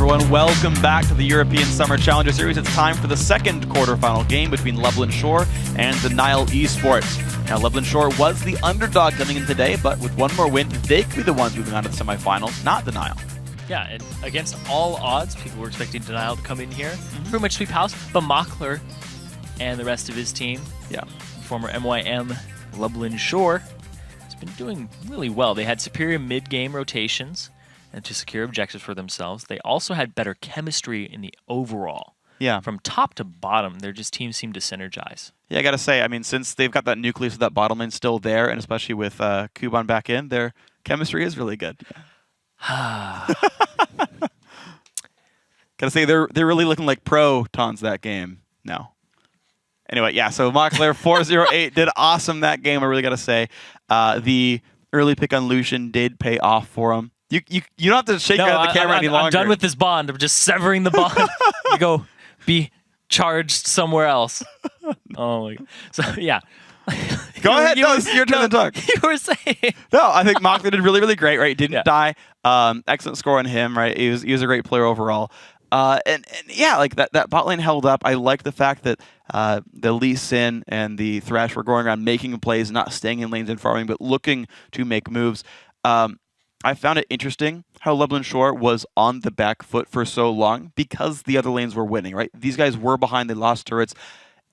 everyone. Welcome back to the European Summer Challenger Series. It's time for the second quarterfinal game between Lublin Shore and DNL Esports. Now, Lublin Shore was the underdog coming in today, but with one more win, they could be the ones moving on to the semifinals, not DNL. Yeah, and against all odds, people were expecting DNL to come in here, pretty much sweep house, but Mockler and the rest of his team, former MYM Lublin Shore, has been doing really well. They had superior mid-game rotations and to secure objectives for themselves. They also had better chemistry in the overall. Yeah. From top to bottom, their teams seem to synergize. Yeah, I got to say, I mean, since they've got that nucleus of that bottom lane still there, and especially with Kuban back in, their chemistry is really good. Gotta say, they're really looking like pro Tons that game now. Anyway, yeah, so Mockler 408 did awesome that game, I really gotta say. The early pick on Lucian did pay off for him. You don't have to shake out the camera any longer. I'm done with this bond. I'm just severing the bond. You go be charged somewhere else. Oh my God. So yeah. Go ahead. No, it's your turn to talk. You were saying. No, I think Mockler did really, really great, right? Didn't die. Excellent score on him, right? He was a great player overall. And yeah, like that bot lane held up. I like the fact that the Lee Sin and the Thresh were going around making plays, not staying in lanes and farming, but looking to make moves. I found it interesting how Lublin Shore was on the back foot for so long because the other lanes were winning, right? These guys were behind, they lost turrets,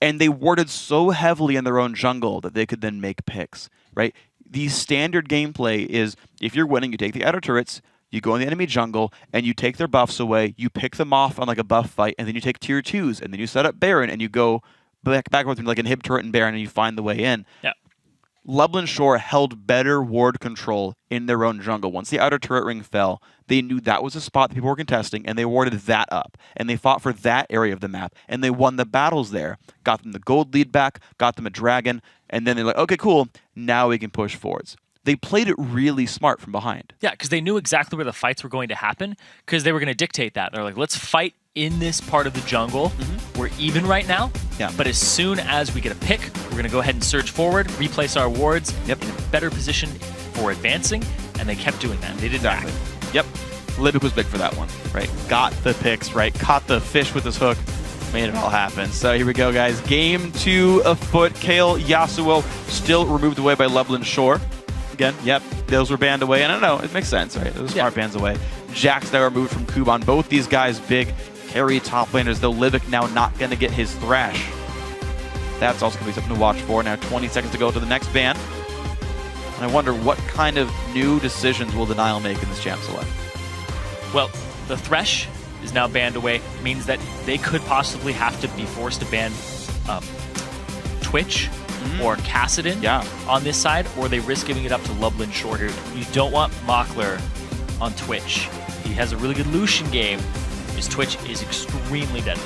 and they warded so heavily in their own jungle that they could then make picks, right? The standard gameplay is if you're winning, you take the outer turrets, you go in the enemy jungle, and you take their buffs away, you pick them off on like a buff fight, and then you take tier 2s, and then you set up Baron, and you go back with like inhib turret and Baron, and you find the way in. Yeah. Lublin Shore held better ward control in their own jungle. Once the outer turret ring fell, they knew that was a spot that people were contesting, and they warded that up. And they fought for that area of the map, and they won the battles there. Got them the gold lead back, got them a dragon, and then they're like, okay, cool, now we can push forwards. They played it really smart from behind. Yeah, because they knew exactly where the fights were going to happen, because they were going to dictate that. They're like, let's fight in this part of the jungle. We're even right now, but as soon as we get a pick, we're going to go ahead and surge forward, replace our wards in a better position for advancing, and they kept doing that. They did that. Yep. Libic was big for that one, right? Got the picks, right? Caught the fish with his hook, made it all happen. So here we go, guys. Game 2 afoot. Kale Yasuo still removed away by Lublin Shore. Again, yep, those were banned away. And I don't know, it makes sense, right? Those smart bans away. Jax now removed from Kuban. Both these guys big carry top laners, though Libic now not going to get his Thresh. That's also going to be something to watch for. Now 20 seconds to go to the next ban. And I wonder what kind of new decisions will DNL make in this champ select. Well, the Thresh is now banned away. Means that they could possibly have to be forced to ban Twitch or Kassadin on this side, or they risk giving it up to Lublin Shore here. You don't want Mockler on Twitch. He has a really good Lucian game. His Twitch is extremely deadly.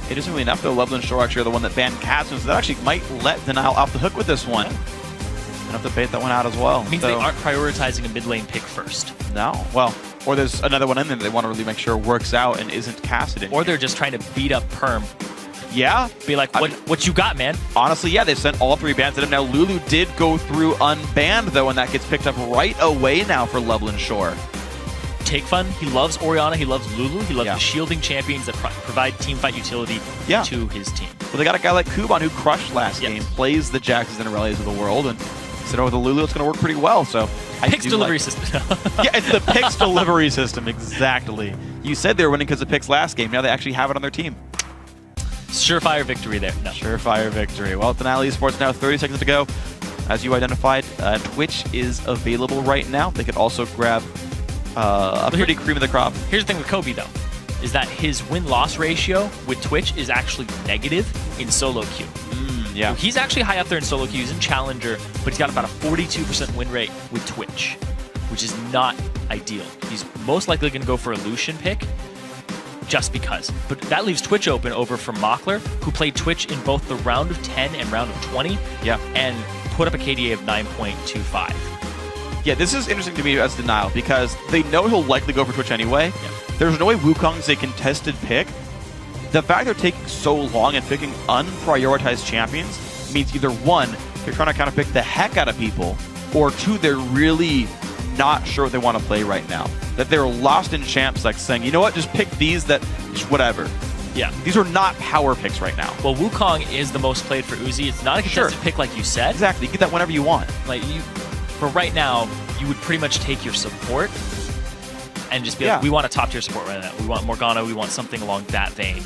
Interestingly enough, though, Lublin Shore actually are the one that banned Kassadin, so that actually might let DNL off the hook with this one. I'll have to bait that one out as well. It means they aren't prioritizing a mid lane pick first. No. Well, or there's another one in there that they want to really make sure works out and isn't Kassadin. Or they're just trying to beat up Perm. Yeah. Be like, what you got, man? Honestly, yeah, they've sent all 3 bans at him. Now, Lulu did go through unbanned, though, and that gets picked up right away now for Lublin Shore. Take fun. He loves Orianna. He loves Lulu. He loves the shielding champions that provide teamfight utility to his team. Well, they got a guy like Kuban who crushed last game, plays the Jaxes and Aurelias of the world, and sit over the Lulu, it's going to work pretty well. So Pix delivery system. Yeah, it's the Pix delivery system, exactly. You said they were winning because of Pix last game. Now they actually have it on their team. Surefire victory there. No. Surefire victory. Well, DNL Esports now 30 seconds to go. As you identified, Twitch is available right now. They could also grab a pretty cream of the crop. Here's the thing with Kobe, though, is that his win-loss ratio with Twitch is actually negative in solo queue. Yeah. So he's actually high up there in solo queue. He's in Challenger, but he's got about a 42% win rate with Twitch, which is not ideal. He's most likely going to go for a Lucian pick just because. But that leaves Twitch open over for Mockler, who played Twitch in both the round of 10 and round of 20, and put up a KDA of 9.25. Yeah, this is interesting to me as DNL because they know he'll likely go for Twitch anyway. There's no way Wukong's a contested pick. The fact they're taking so long and picking unprioritized champions means either one, they're trying to kind of pick the heck out of people, or two, they're really not sure what they want to play right now. That they're lost in champs, like saying, you know what, just pick these that, just whatever. Yeah. These are not power picks right now. Well, Wukong is the most played for Uzi. It's not a contested pick like you said. Exactly. You get that whenever you want. Like for right now, you would pretty much take your support and just be like, we want a top tier support right now. We want Morgana. We want something along that vein.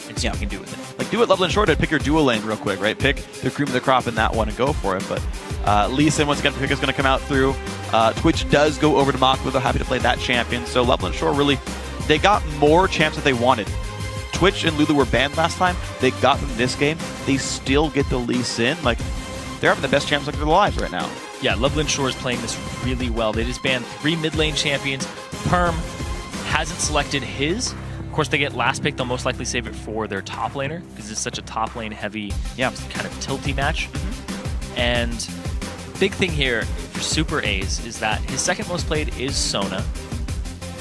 And see what we can do with it. Like do it Loveland Short, pick your dual lane real quick, right? Pick the cream of the crop in that one and go for it. But Lee Sin, once again, the pick is going to come out through. Twitch does go over to Mach, they're happy to play that champion. So Loveland Shore really, they got more champs that they wanted. Twitch and Lulu were banned last time. They got them this game. They still get the Lee Sin. Like, they're having the best champs of their lives right now. Yeah, Loveland Shore is playing this really well. They just banned 3 mid lane champions. Perm hasn't selected his. Of course, they get last pick. They'll most likely save it for their top laner because it's such a top lane heavy, kind of tilty match. And big thing here for Super A's is that his second most played is Sona,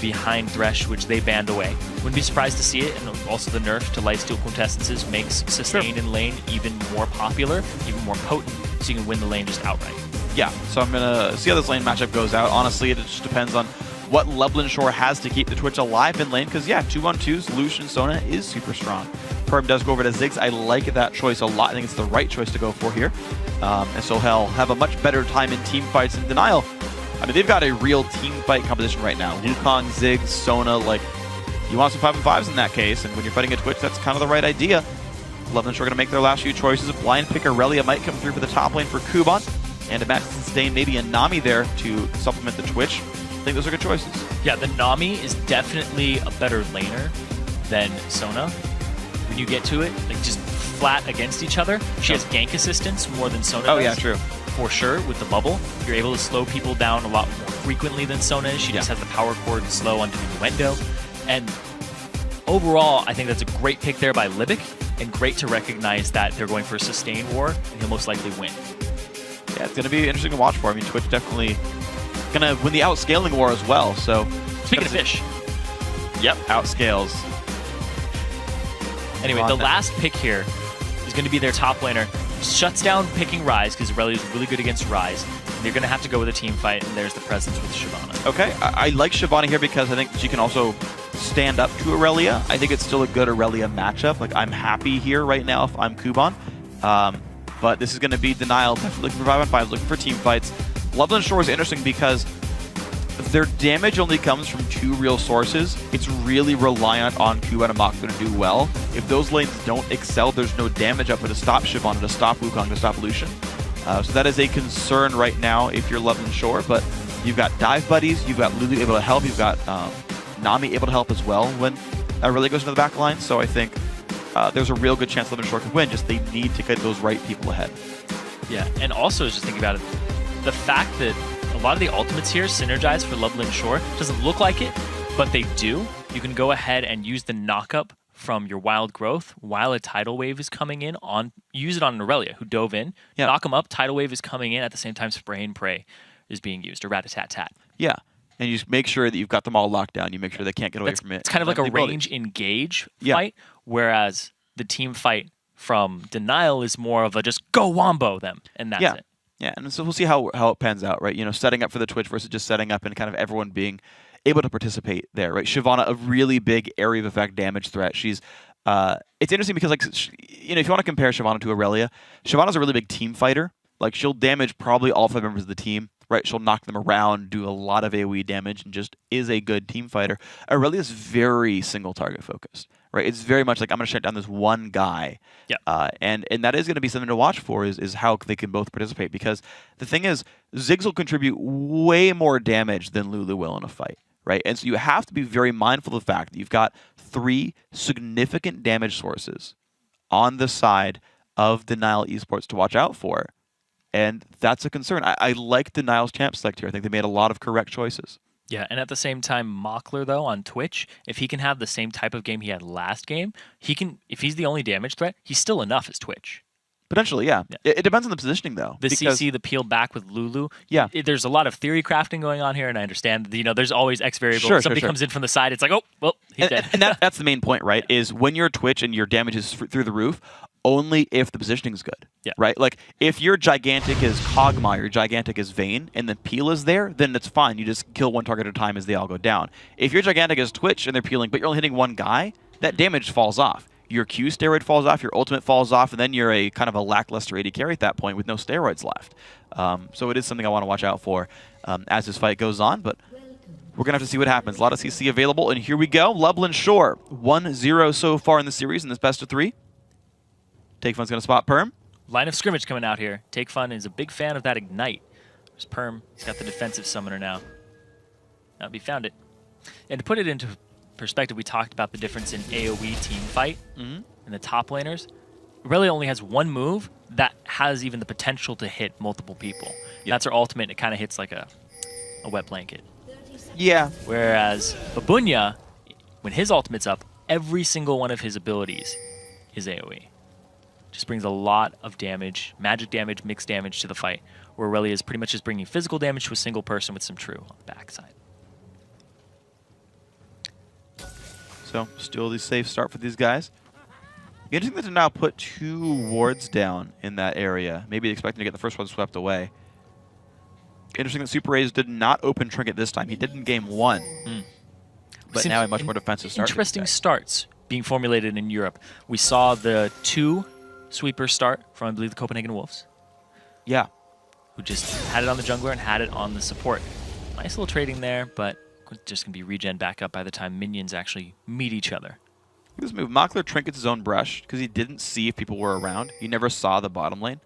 behind Thresh, which they banned away. Wouldn't be surprised to see it, and also the nerf to lifesteal quintessences makes sustain in lane even more popular, even more potent, so you can win the lane just outright. Yeah, so I'm going to see how this lane matchup goes out. Honestly, it just depends on what Loveland Shore has to keep the Twitch alive in lane, because 2-on-2s, Lucian Sona is super strong. Perm does go over to Ziggs. I like that choice a lot. I think it's the right choice to go for here. And so he'll have a much better time in team fights in Denial. I mean, they've got a real team fight composition right now. Wukong, Ziggs, Sona, like, you want some 5-5s in that case, and when you're fighting a Twitch, that's kind of the right idea. Loveland Shore going to make their last few choices. A blind pick Aurelia might come through for the top lane for Kuban, and a max sustain, maybe a Nami there to supplement the Twitch. I think those are good choices. Yeah, the Nami is definitely a better laner than Sona. When you get to it, like just flat against each other, she has gank assistance more than Sona does. Oh yeah, true. For sure, with the bubble, you're able to slow people down a lot more frequently than Sona is. She just has the power cord and slow onto innuendo. And overall, I think that's a great pick there by Libic, and great to recognize that they're going for a sustain war, and he'll most likely win. Yeah, it's going to be interesting to watch for. I mean, Twitch definitely going to win the outscaling war as well. So speaking of fish. Yep, outscales. Anyway, the last pick here is going to be their top laner. Shuts down picking Ryze because Aurelia is really good against Ryze. They're going to have to go with a team fight, and there's the presence with Shyvana. Okay, I like Shyvana here because I think she can also stand up to Aurelia. I think it's still a good Aurelia matchup. Like, I'm happy here right now if I'm Kuban. But this is going to be Denial, definitely looking for 5-on-5s, looking for team fights. Loveland Shore is interesting because their damage only comes from 2 real sources. It's really reliant on Kuban and Mach to do well. If those lanes don't excel, there's no damage up to stop Shyvana, to stop Wukong, to stop Lucian. So that is a concern right now if you're Loveland Shore, but you've got dive buddies, you've got Lulu able to help, you've got Nami able to help as well when Aurelia goes into the back line. So I think there's a real good chance Loveland Shore could win, just they need to get those right people ahead. Yeah, and also just think about it, the fact that a lot of the ultimates here synergize for Loveland Shore. Doesn't look like it, but they do. You can go ahead and use the knock-up from your Wild Growth while a Tidal Wave is coming in. Use it on Aurelia, who dove in. Yeah. Knock them up, Tidal Wave is coming in. At the same time, Spray and Pray is being used, or Rat-a-tat-tat. Yeah, and you just make sure that you've got them all locked down. You make sure they can't get away from it. It's kind of like a range-engage fight, whereas the team fight from Denial is more of a just go wombo them, and that's it. Yeah, and so we'll see how it pans out, right? You know, setting up for the Twitch versus just setting up and kind of everyone being able to participate there, right? Shyvana, a really big area of effect damage threat. She's, it's interesting because, like, you know, if you want to compare Shyvana to Aurelia, Shyvana's a really big team fighter. Like, she'll damage probably all 5 members of the team, right? She'll knock them around, do a lot of AoE damage, and just is a good team fighter. Aurelia's very single target focused, right? It's very much like, I'm going to shut down this one guy. Yeah. And that is going to be something to watch for is how they can both participate. Because the thing is, Ziggs will contribute way more damage than Lulu will in a fight, right? And so you have to be very mindful of the fact that you've got 3 significant damage sources on the side of Denial Esports to watch out for. And that's a concern. I like Denial's champ select here. I think they made a lot of correct choices. Yeah, and at the same time, Mockler, though, on Twitch, if he can have the same type of game he had last game, he can. If he's the only damage threat, he's still enough as Twitch. Potentially, yeah. It depends on the positioning, though. The CC, the peel back with Lulu. Yeah. There's a lot of theory crafting going on here, and I understand, you know, there's always X variable. Somebody comes in from the side, it's like, oh, well, he's dead. And that's the main point, right, is when you're Twitch and your damage is through the roof, only if the positioning is good. Yeah. Right? Like, if your Gigantic is Kog'Maw, your Gigantic is Vayne, and then Peel is there, then it's fine. You just kill one target at a time as they all go down. If your Gigantic is Twitch and they're peeling, but you're only hitting one guy, that damage falls off. Your Q steroid falls off, your ultimate falls off, and then you're a kind of a lackluster AD carry at that point with no steroids left. So it is something I want to watch out for as this fight goes on, but we're going to have to see what happens. A lot of CC available, and here we go. Lublin Shore, 1-0 so far in the series in this best of 3. Takefun's going to spot Perm. Line of scrimmage coming out here. Takefun is a big fan of that Ignite. There's Perm. He's got the defensive summoner now. He found it. And to put it into perspective, we talked about the difference in AoE team fight and the top laners. Really only has one move that has even the potential to hit multiple people. Yep. That's her ultimate, and it kind of hits like a wet blanket. Yeah. Whereas Babunya, when his ultimate's up, every single one of his abilities is AoE. Just brings a lot of damage, magic damage, mixed damage to the fight, where Aurelia is pretty much just bringing physical damage to a single person with some true on the backside. So, still the safe start for these guys. Interesting to now put 2 wards down in that area. Maybe expecting to get the first one swept away. Interesting that Super Rays did not open Trinket this time. He did in game 1. But now a much more defensive start. Interesting starts being formulated in Europe. We saw the 2 sweeper start from, I believe, the Copenhagen Wolves. Yeah. Who just had it on the jungler and had it on the support. Nice little trading there, but just going to be regen back up by the time minions actually meet each other. This move, Mockler trinkets his own brush because he didn't see if people were around. He never saw the bottom lane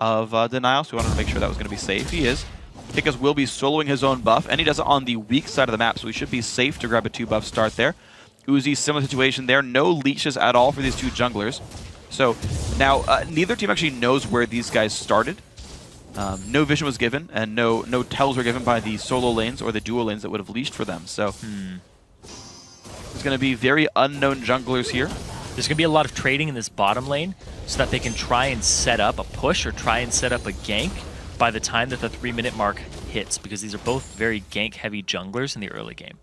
of Denial, so he wanted to make sure that was going to be safe. He is. Kikis will be soloing his own buff, and he does it on the weak side of the map, so he should be safe to grab a 2-buff start there. Uzi, similar situation there. No leashes at all for these 2 junglers. So now neither team actually knows where these guys started. No vision was given, and no tells were given by the solo lanes or the duo lanes that would have leashed for them. So there's going to be very unknown junglers here. There's going to be a lot of trading in this bottom lane so that they can try and set up a push or try and set up a gank by the time that the 3-minute mark hits, because these are both very gank-heavy junglers in the early game.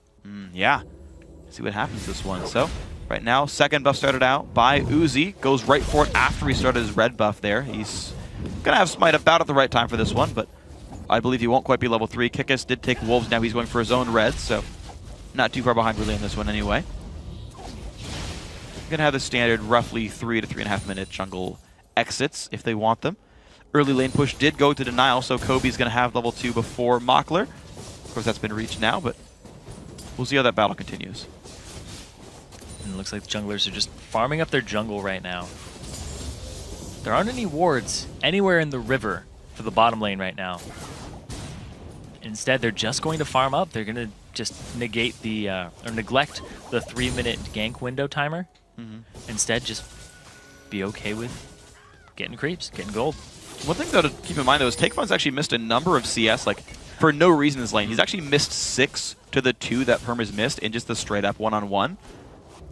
Yeah. See what happens this one. So right now, second buff started out by Uzi. Goes right for it after he started his red buff there. He's going to have Smite about at the right time for this one, but I believe he won't quite be level 3. Kikis did take Wolves. Now he's going for his own red, so not too far behind really in this one anyway. Going to have the standard roughly 3 to 3.5 minute jungle exits if they want them. Early lane push did go to Denial, so Kobe's going to have level 2 before Mockler. Of course, that's been reached now, but we'll see how that battle continues. And it looks like the junglers are just farming up their jungle right now. There aren't any wards anywhere in the river for the bottom lane right now. Instead, they're just going to farm up. They're going to just negate the or neglect the 3-minute gank window timer. Instead, just be okay with getting creeps, getting gold. One thing, though, to keep in mind, though, is Takefun's actually missed a number of CS, like, for no reason in this lane. He's actually missed 6 to the 2 that Perm has missed in just the straight-up one-on-one.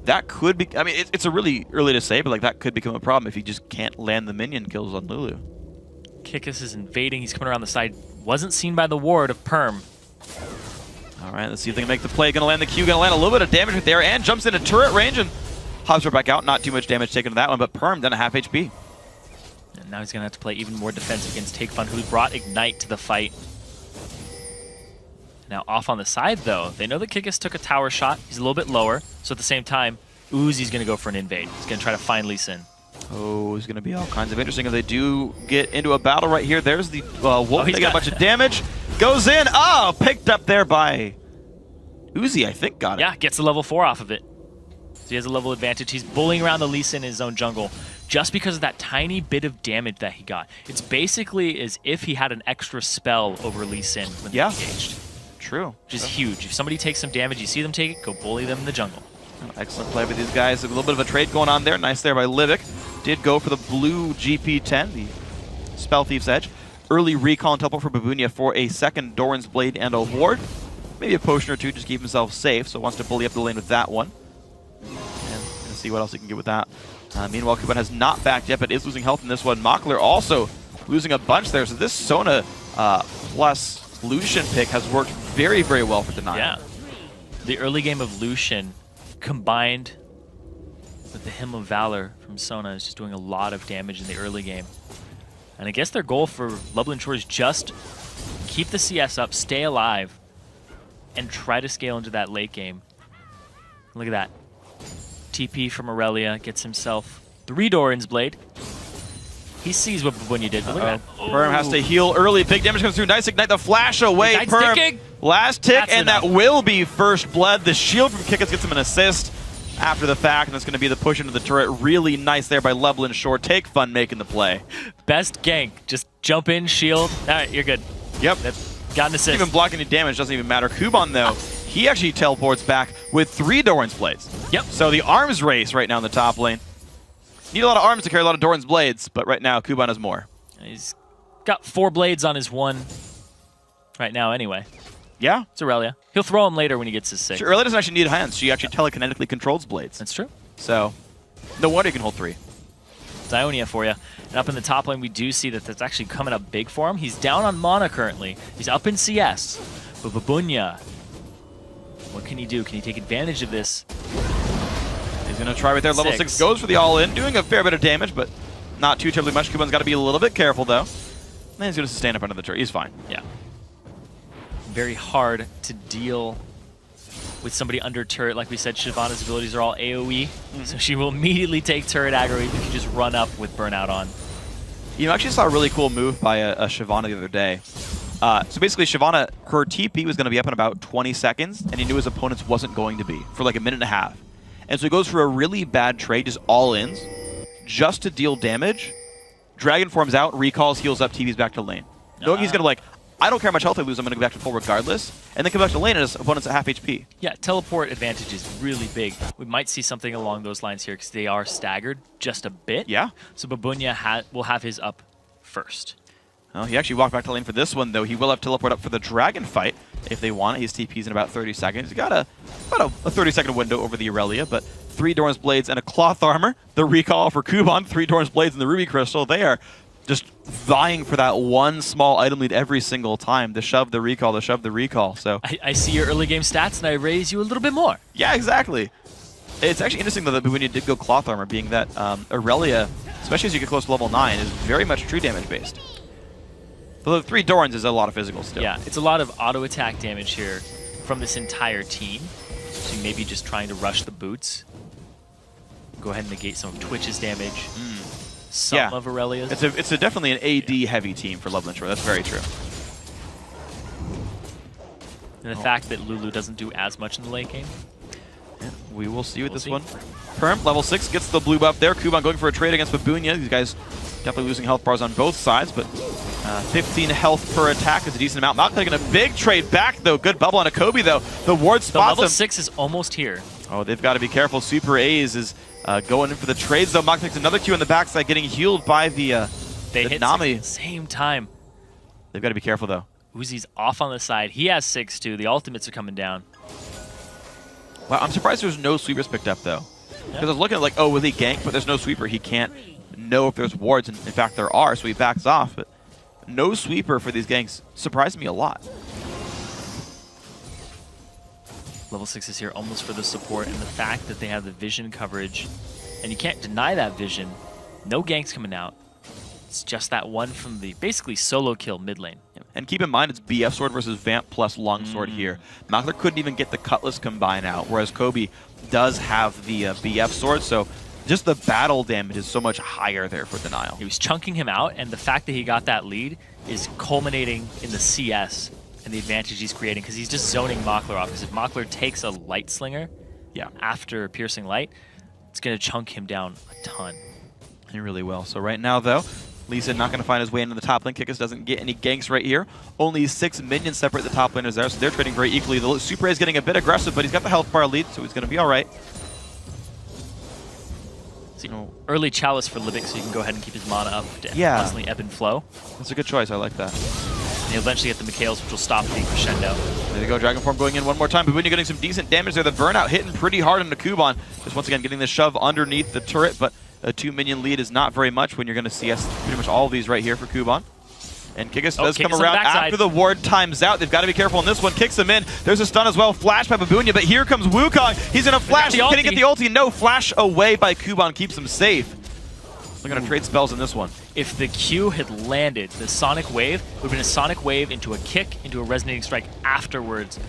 That could be... I mean, it's a really early to say, but, like, that could become a problem if he just can't land the minion kills on Lulu. Kikis is invading. He's coming around the side. Wasn't seen by the ward of Perm. All right, let's see if they can make the play. Going to land the Q, going to land a little bit of damage right there, and jumps into turret range, and hops right back out. Not too much damage taken to that one, but Perm done a half HP. And now he's going to have to play even more defense against Takefun, who brought Ignite to the fight. Now off on the side, though, they know that Kikis took a tower shot. He's a little bit lower, so at the same time, Uzi's going to go for an invade. He's going to try to find Lee Sin. Oh, it's going to be all kinds of interesting if they do get into a battle right here. There's the Wolf. They got a bunch of damage. Goes in. Oh, picked up there by Uzi, I think, got it. Yeah, gets a level 4 off of it. So he has a level advantage. He's bullying around the Lee Sin in his own jungle just because of that tiny bit of damage that he got. It's basically as if he had an extra spell over Lee Sin when they engaged. True. Which is huge. If somebody takes some damage, you see them take it, go bully them in the jungle. Excellent play by these guys. A little bit of a trade going on there. Nice there by Livik. Did go for the blue GP10, the Spell Thief's Edge. Early recall and teleport for Babunya for a second Doran's Blade and a ward. Maybe a potion or two just to keep himself safe, so wants to bully up the lane with that one. And let's see what else he can get with that. Meanwhile, Kuban has not backed yet, but is losing health in this one. Mockler also losing a bunch there, so this Sona plus Lucian pick has worked very, very well for Denial. Yeah. The early game of Lucian combined But the Hymn of Valor from Sona is just doing a lot of damage in the early game. And I guess their goal for Lublin Shore is just keep the CS up, stay alive, and try to scale into that late game. Look at that. TP from Aurelia gets himself 3 Doran's Blade. He sees what Babunya did, but look at that. Perm has to heal early. Big damage comes through. Nice Ignite the flash away. Ignite's Perm, ticking. last tick, That's and enough. that will be first blood. The shield from Kikis gets him an assist after the fact, and that's going to be the push into the turret. Really nice there by Lublin Shore. Take fun making the play. Best gank. Just jump in, shield. All right, you're good. Yep. That's got an assist. Even blocking any damage doesn't even matter. Kuban, though, he actually teleports back with 3 Doran's Blades. Yep. So the arms race right now in the top lane. Need a lot of arms to carry a lot of Doran's Blades, but right now Kuban has more. He's got 4 blades on his one right now anyway. Yeah. It's Aurelia. He'll throw him later when he gets his 6. Sure, Aurelia doesn't actually need hands. She actually telekinetically controls blades. That's true. So no wonder you can hold 3. It's Ionia for you. And up in the top lane, we do see that that's actually coming up big for him. He's down on mana currently. He's up in CS. But Babunya, what can he do? Can he take advantage of this? He's going to try right there. Level 6 goes for the all-in, doing a fair bit of damage, but not too terribly much. Kuban's got to be a little bit careful, though. And he's going to sustain up under the turret. He's fine. Yeah. Very hard to deal with somebody under turret. Like we said, Shyvana's abilities are all AoE, so she will immediately take turret aggro if you just run up with Burnout on. You know, I actually saw a really cool move by a Shyvana the other day. So basically, Shyvana, her TP was going to be up in about 20 seconds, and he knew his opponent's wasn't going to be for like a minute and a half. And so he goes for a really bad trade, just all-ins, just to deal damage. Dragon forms out, recalls, heals up, TV's back to lane. Knowing he's going to I don't care how much health I lose, I'm going to go back to full regardless, and then come back to lane and his opponent's at half HP. Yeah, teleport advantage is really big. We might see something along those lines here because they are staggered just a bit. Yeah. So Babunya will have his up first. Well, he actually walked back to lane for this one, though. He will have teleport up for the dragon fight if they want it. His TP's in about 30 seconds. He's got about a 30-second window over the Aurelia, but 3 Doran's Blades and a cloth armor. The recall for Kuban, 3 Doran's Blades and the Ruby Crystal. They are just vying for that one small item lead every single time. The shove, the recall, the shove, the recall. So I see your early game stats, and I raise you a little bit more. Yeah, exactly. It's actually interesting, though, that Babunya did go cloth armor, being that Aurelia, especially as you get close to level 9, is very much true damage based. Although 3 Dorans is a lot of physical still. Yeah, it's a lot of auto attack damage here from this entire team. So you may be just trying to rush the boots. Go ahead and negate some of Twitch's damage. Some of Aurelia's. It's definitely an AD heavy team for Lublin Shore. That's very true. And the fact that Lulu doesn't do as much in the late game. Yeah, we will see with this one. Perm, level 6, gets the blue buff there. Kuban going for a trade against Babunya. These guys definitely losing health bars on both sides, but 15 health per attack is a decent amount. Malk taking a big trade back, though. Good bubble on a Kobe, though. The ward spots level him. 6 is almost here. Oh, they've got to be careful. Super A's is going in for the trades, though. Malk takes another Q on the backside, getting healed by the they hit Nami. at the same time. They've got to be careful, though. Uzi's off on the side. He has 6 too. The ultimates are coming down. Wow, I'm surprised there's no sweepers picked up, though. Because I was looking at will he gank? But there's no sweeper. He can't know if there's wards. And in fact, there are, so he backs off. But no sweeper for these ganks surprised me a lot. Level 6 is here almost for the support, and the fact that they have the vision coverage, and you can't deny that vision. No ganks coming out. It's just that one from the basically solo kill mid lane. And keep in mind, it's BF sword versus Vamp plus longsword here. Makler couldn't even get the Cutlass combine out, whereas Kobe does have the BF sword, so just the battle damage is so much higher there for Denial. He was chunking him out, and the fact that he got that lead is culminating in the CS and the advantage he's creating, because he's just zoning Makler off. Because if Makler takes a Light Slinger after Piercing Light, it's going to chunk him down a ton. He really will. So right now, though, Lisa not going to find his way into the top lane. Kikis doesn't get any ganks right here. Only 6 minions separate the top laners there, so they're trading very equally. The Super A is getting a bit aggressive, but he's got the health bar lead, so he's going to be all right. So early Chalice for Libic, so you can go ahead and keep his mana up to constantly ebb and flow. That's a good choice. I like that. And he'll eventually get the Mikhails, which will stop the crescendo. There you go. Dragon Form going in one more time. Babunya getting some decent damage there. The Burnout hitting pretty hard into Kuban. Just once again getting the shove underneath the turret, but a 2 minion lead is not very much when you're going to CS pretty much all of these right here for Kuban. And Kikis does come around the after the ward times out. They've got to be careful on this one. Kicks him in. There's a stun as well. Flash by Babunya, but here comes Wukong. He's going to flash. Can he get the ulti? No. Flash away by Kuban keeps him safe. They're going to trade spells in this one. If the Q had landed, the Sonic Wave would have been a Sonic Wave into a kick, into a Resonating Strike afterwards.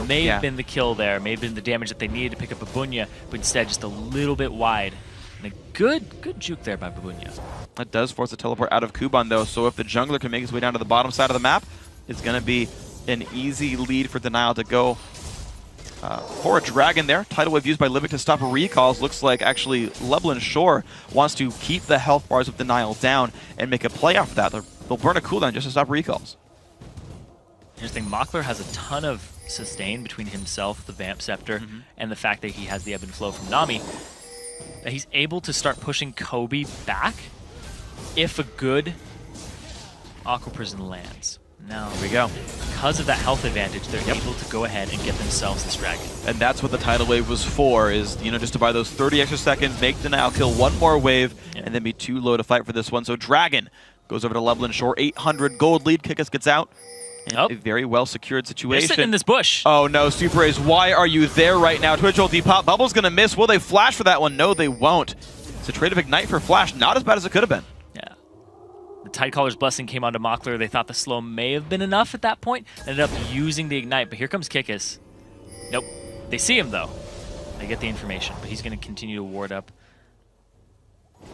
May have been the kill there, may have been the damage that they needed to pick up Babunya, but instead just a little bit wide. And a good juke there by Babunya. That does force a teleport out of Kuban though, so if the jungler can make his way down to the bottom side of the map, it's going to be an easy lead for Denial to go for a dragon there. Tidal Wave used by Libic to stop recalls. Looks like actually Lublin Shore wants to keep the health bars of Denial down and make a play off that. They'll burn a cooldown just to stop recalls. Here's the thing, Mockler has a ton of sustain between himself, the Vamp Scepter, and the fact that he has the ebb and flow from Nami. That he's able to start pushing Kobe back if a good Aqua Prison lands. Now, here we go. Because of that health advantage, they're able to go ahead and get themselves this dragon. And that's what the Tidal Wave was for, is, you know, just to buy those 30 extra seconds, make Denial kill one more wave, and then be too low to fight for this one. So Dragon goes over to Lublin Shore, 800 gold lead. Kikis gets out. A very well secured situation. They're sitting in this bush. Oh no, Super Ace, why are you there right now? Twitch ulti pop. Bubble's gonna miss. Will they flash for that one? No, they won't. It's a trade of Ignite for Flash. Not as bad as it could have been. Yeah. The Tidecaller's Blessing came onto Mockler. They thought the slow may have been enough at that point. Ended up using the Ignite, but here comes Kikis. Nope. They see him though. They get the information, but he's gonna continue to ward up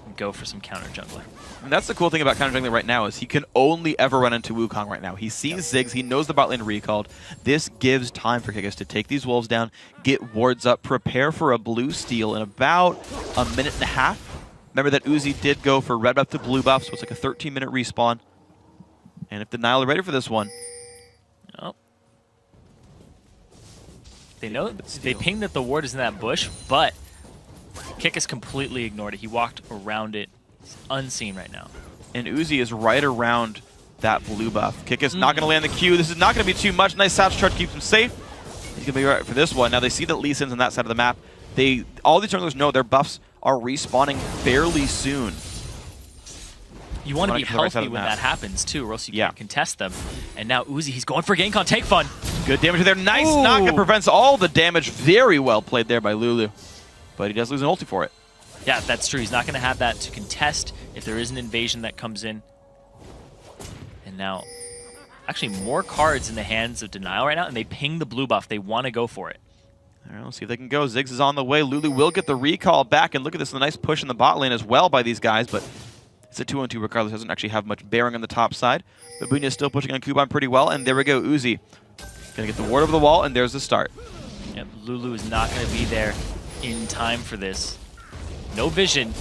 and go for some counter jungler. And that's the cool thing about counter jungler right now, is he can only ever run into Wukong right now. He sees Ziggs, he knows the bot lane recalled. This gives time for Kikis to take these wolves down, get wards up, prepare for a blue steal in about a minute and a half. Remember that Uzi did go for red buff to blue buff, so it's like a 13-minute respawn. And if Denial are ready for this one, they know, they pinged that the ward is in that bush, but Kikis completely ignored it. He walked around it. He's unseen right now. And Uzi is right around that blue buff. Kikis not going to land the Q. This is not going to be too much. Nice Satch charge keeps him safe. He's going to be right for this one. Now they see that Lee Sin's on that side of the map. All these junglers know their buffs are respawning fairly soon. You want to be healthy when that happens too, or else you can't contest them. And now Uzi, he's going for gank on Take Fun. Good damage there. Nice knock. It prevents all the damage. Very well played there by Lulu. But he does lose an ulti for it. Yeah, that's true. He's not going to have that to contest if there is an invasion that comes in. And now, actually more cards in the hands of Denial right now, and they ping the blue buff. They want to go for it. All right, let's see if they can go. Ziggs is on the way. Lulu will get the recall back, and look at this, a nice push in the bot lane as well by these guys, but it's a 2-on-2 regardless. Doesn't actually have much bearing on the top side. Babunya is still pushing on Kuban pretty well, and there we go. Uzi going to get the ward over the wall, and there's the start. Yep, Lulu is not going to be there in time for this. No vision.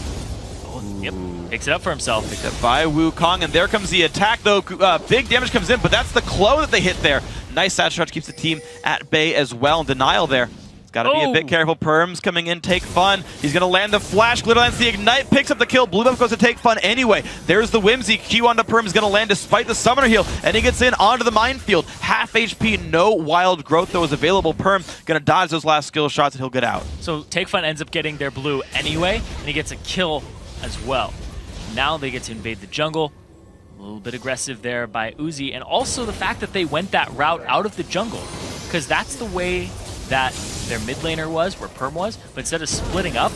Oh, yep, picks it up for himself. Picked up by Wukong, and there comes the attack, though. Big damage comes in, but that's the Clo that they hit there. Nice Satch charge keeps the team at bay as well. Denial there. It's got to be a bit careful. Perms coming in, Take Fun. He's going to land the flash. Glitter lands the Ignite, picks up the kill. Blue buff goes to Take Fun anyway. There's the Whimsy. Q onto Perm is going to land despite the Summoner heal, and he gets in onto the minefield. Half HP, no wild growth though is available. Perm going to dodge those last skill shots, and he'll get out. So Take Fun ends up getting their blue anyway, and he gets a kill as well. Now they get to invade the jungle. A little bit aggressive there by Uzi, and also the fact that they went that route out of the jungle, because that's the way that their mid laner was, where Perm was, but instead of splitting up,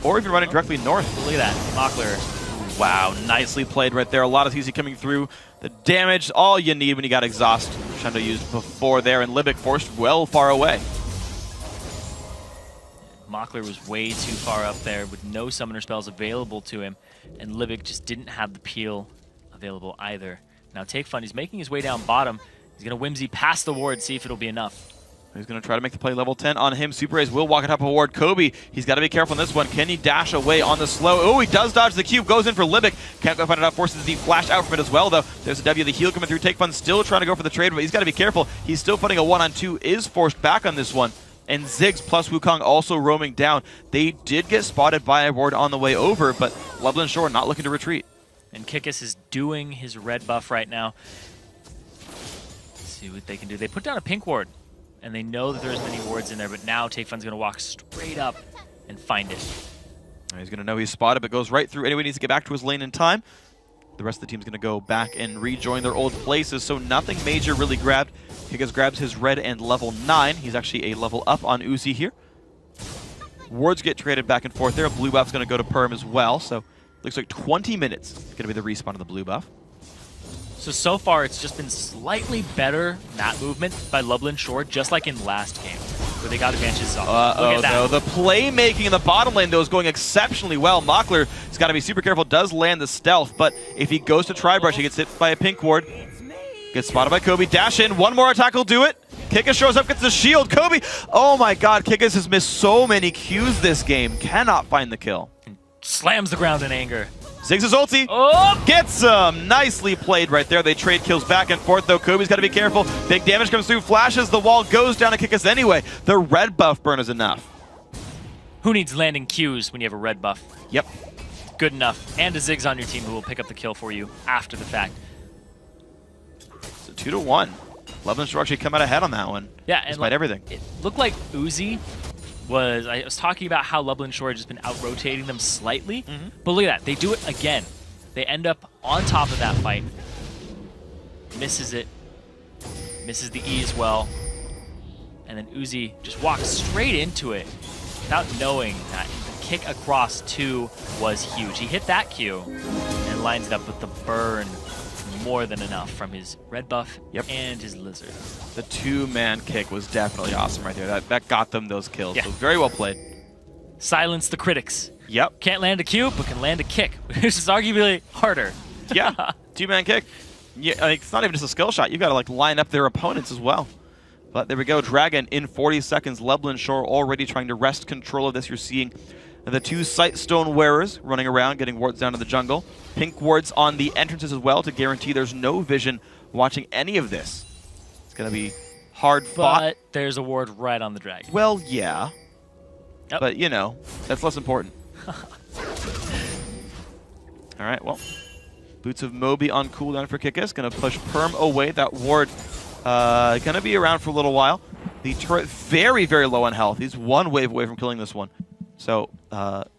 or even running directly north. Look at that, Mockler. Wow, nicely played right there. A lot of TC coming through. The damage, all you need when you got Exhaust. Shendo used before there, and Libic forced well far away. Mockler was way too far up there with no summoner spells available to him, and Libic just didn't have the peel available either. Now Take Fun, he's making his way down bottom. He's going to Whimsy past the ward, see if it'll be enough. He's going to try to make the play level 10 on him. Super Ace will walk it up a ward. Kobe, he's got to be careful on this one. Can he dash away on the slow? Oh, he does dodge the cube. Goes in for Libic. Can't go find it out. Forces the flash out from it as well, though. There's a W. The heal coming through. Take Fun still trying to go for the trade, but he's got to be careful. He's still putting a 1-on-2. Is forced back on this one. And Ziggs plus Wukong also roaming down. They did get spotted by a ward on the way over, but Lublin Shore not looking to retreat. And Kikis is doing his red buff right now. Let's see what they can do. They put down a pink ward, and they know that there's many wards in there, but now Take Fun's going to walk straight up and find it. He's going to know he's spotted, but goes right through. Anyway, needs to get back to his lane in time. The rest of the team's going to go back and rejoin their old places, so nothing major really grabbed. Kickers grabs his red and level 9. He's actually a level up on Uzi here. Wards get traded back and forth there. Blue buff's going to go to Perm as well, so looks like 20 minutes is going to be the respawn of the blue buff. So far, it's just been slightly better map movement by Lublin Shore, just like in last game, where they got advantages off. Oh no, the playmaking in the bottom lane, though, is going exceptionally well. Mockler has got to be super careful, does land the stealth, but if he goes to try-brush, he gets hit by a pink ward. Gets spotted by Kobe, dash in, one more attack will do it. Kikis shows up, gets the shield. Kobe, oh my god, Kikis has missed so many Qs this game. Cannot find the kill. Slams the ground in anger. Ziggs his ulti. Oh! Gets him. Nicely played right there. They trade kills back and forth, though. Kobe's got to be careful. Big damage comes through, flashes, the wall goes down to Kikis anyway. The red buff burn is enough. Who needs landing Qs when you have a red buff? Yep. Good enough. And a Ziggs on your team who will pick up the kill for you after the fact. So 2-1. Lublin Shore actually come out ahead on that one. Yeah, and despite everything. It looked like Uzi was... I was talking about how Lublin Shore had just been out-rotating them slightly. But look at that. They do it again. They end up on top of that fight. Misses it. Misses the E as well. And then Uzi just walks straight into it without knowing that the kick across 2 was huge. He hit that Q and lines it up with the burn. More than enough from his red buff and his lizard. The 2-man kick was definitely awesome right there. That got them those kills. Yeah. So very well played. Silence the critics. Yep. Can't land a Q, but can land a kick, which is arguably harder. Yeah. 2-man kick. Yeah, like, it's not even just a skill shot. You've got to like line up their opponents as well. But there we go. Dragon in 40 seconds. Lublin Shore already trying to wrest control of this. You're seeing the 2 Sight Stone wearers running around, getting wards down to the jungle. Pink wards on the entrances as well to guarantee there's no vision watching any of this. It's going to be hard fought. But there's a ward right on the dragon. Well, yeah. Yep. But, you know, that's less important. All right, well. Boots of Moby on cooldown for Kikis. Going to push Perm away. That ward going to be around for a little while. The turret very, very low on health. He's one wave away from killing this one. So,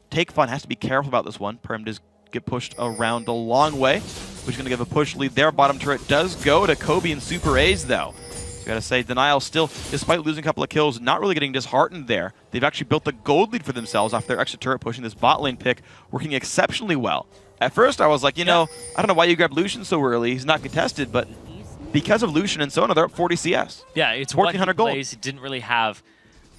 Take Fun has to be careful about this one. Perm does get pushed around a long way, which is going to give a push lead there. Bottom turret does go to Kobe and Super A's, though. So got to say, Denial still, despite losing a couple of kills, not really getting disheartened there. They've actually built the gold lead for themselves off their extra turret, pushing this bot lane pick, working exceptionally well. At first, I was like, you know, I don't know why you grabbed Lucian so early. He's not contested, but because of Lucian and Sona, they're up 40 CS. Yeah, it's 1,400 gold. He didn't really have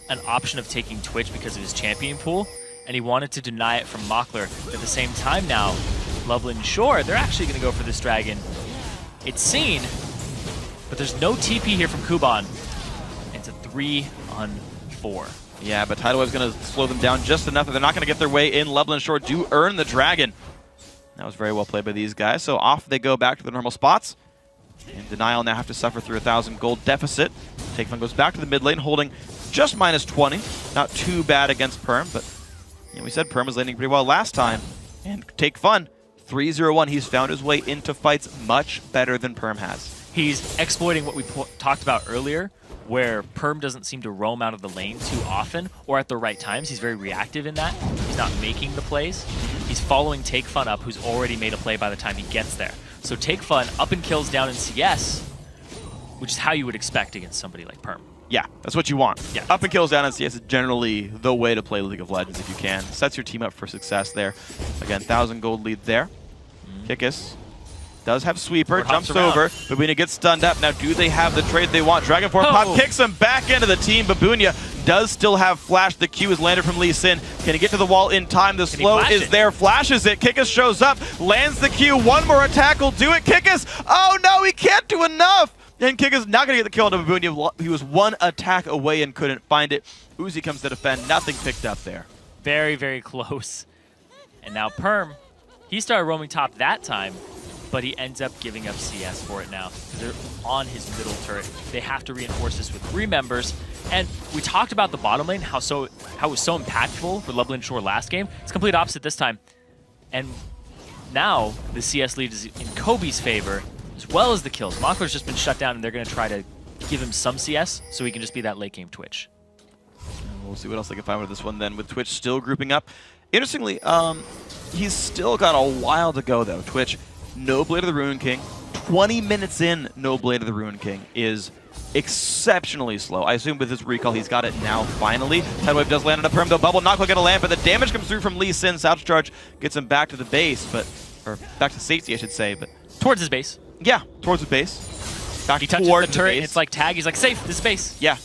an option of taking Twitch because of his champion pool, and he wanted to deny it from Mockler. At the same time now, Lublin Shore, they're actually going to go for this dragon. It's seen, but there's no TP here from Kuban. It's a 3-on-4. Yeah, but Tidal Wave's going to slow them down just enough that they're not going to get their way in. Lublin Shore do earn the dragon. That was very well played by these guys. So off they go back to their normal spots. And Denial now have to suffer through a 1,000 gold deficit. Take Fun goes back to the mid lane, holding just -20. Not too bad against Perm, but you know, we said Perm was landing pretty well last time. And Take Fun, 3-0-1. He's found his way into fights much better than Perm has. He's exploiting what we talked about earlier, where Perm doesn't seem to roam out of the lane too often or at the right times. He's very reactive in that. He's not making the plays. He's following Take Fun up, who's already made a play by the time he gets there. So Take Fun up and kills down in CS, which is how you would expect against somebody like Perm. Yeah, that's what you want. Yeah. Up and kills down in CS is generally the way to play League of Legends if you can. Sets your team up for success there. Again, 1,000 gold lead there. Kikis does have Sweeper, jumps over. Babunia gets stunned up. Now, do they have the trade they want? Dragonforce Pop kicks him back into the team. Babunia does still have Flash. The Q is landed from Lee Sin. Can he get to the wall in time? The slow is there. Flashes it. Kikis shows up, lands the Q. One more attack will do it. Kikis, oh no, he can't do enough. And Kikis not going to get the kill on Babunia. He was one attack away and couldn't find it. Uzi comes to defend. Nothing picked up there. Very, very close. And now Perm, he started roaming top that time, but he ends up giving up CS for it now. They're on his middle turret. They have to reinforce this with 3 members. And we talked about the bottom lane, how it was so impactful for Lublin Shore last game. It's complete opposite this time. And now the CS lead is in Kobe's favor, as well as the kills. Mockler's just been shut down, and they're going to try to give him some CS so he can just be that late game Twitch. And we'll see what else they can find with this one then, with Twitch still grouping up. Interestingly, he's still got a while to go, though. Twitch no Blade of the Ruin King. 20 minutes in, no Blade of the Ruin King is exceptionally slow. I assume with his recall, he's got it now, finally. Tidal Wave does land on a perm, though. Bubble not quite going to land, but the damage comes through from Lee Sin. Salvage Charge gets him back to the base, or back to safety, I should say. But towards his base. Yeah, towards the base. Back he touches the turret, and it's like tag. He's like, safe, this is base. Yeah.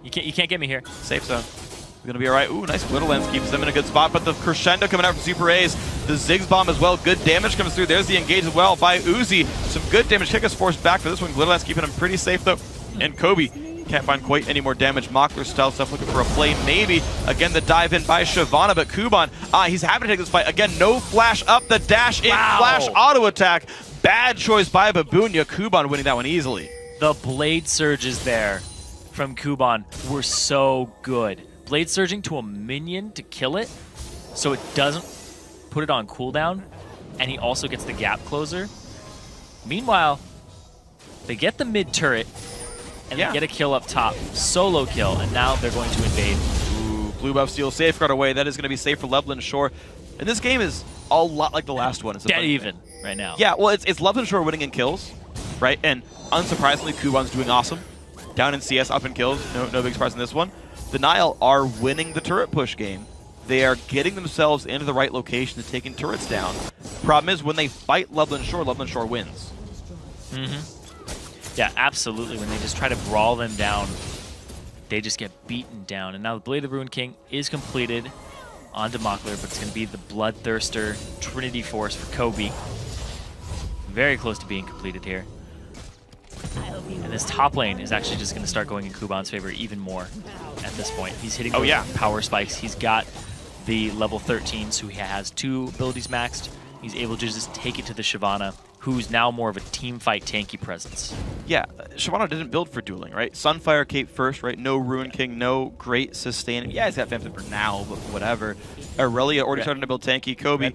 You can't get me here. Safe zone. Gonna be alright. Ooh, nice Little Lens keeps them in a good spot, but the crescendo coming out from Super A's. The Ziggs bomb as well. Good damage comes through. There's the engage as well by Uzi. Some good damage. Kick is forced back for this one. Little Lens keeping him pretty safe though. And Kobe can't find quite any more damage. Mockler style stuff looking for a play maybe. Again, the dive in by Shyvana, but Kuban, he's happy to take this fight. Again, no flash up, the dash in, flash auto attack. Bad choice by Babunya. Kuban winning that one easily. The blade surges there from Kuban were so good. Blade surging to a minion to kill it, so it doesn't put it on cooldown, and he also gets the gap closer. Meanwhile, they get the mid turret, and they get a kill up top. Solo kill, and now they're going to invade. Ooh, blue buff steal safeguard away. That is going to be safe for Loveland Shore. And this game is a lot like the last one. It's dead even right now. Yeah, well, it's Loveland Shore winning in kills, right? And unsurprisingly, Kuban's doing awesome. Down in CS, up in kills. No big surprise in this one. The Nile are winning the turret push game. They are getting themselves into the right location and taking turrets down. Problem is, when they fight Loveland Shore wins. Yeah, absolutely. When they just try to brawl them down, they just get beaten down. And now the Blade of the Ruin King is completed onto Mockler, but it's going to be the Bloodthirster Trinity Force for Kobe. Very close to being completed here. And this top lane is actually just going to start going in Kuban's favor even more at this point. He's hitting power spikes. He's got the level 13, so he has 2 abilities maxed. He's able to just take it to the Shyvana, who's now more of a team fight tanky presence. Yeah, Shyvana didn't build for dueling, right? Sunfire Cape first, right? No Ruin King, no great sustain. Yeah, he's got Phantom for now, but whatever. Aurelia already starting to build tanky. Kobe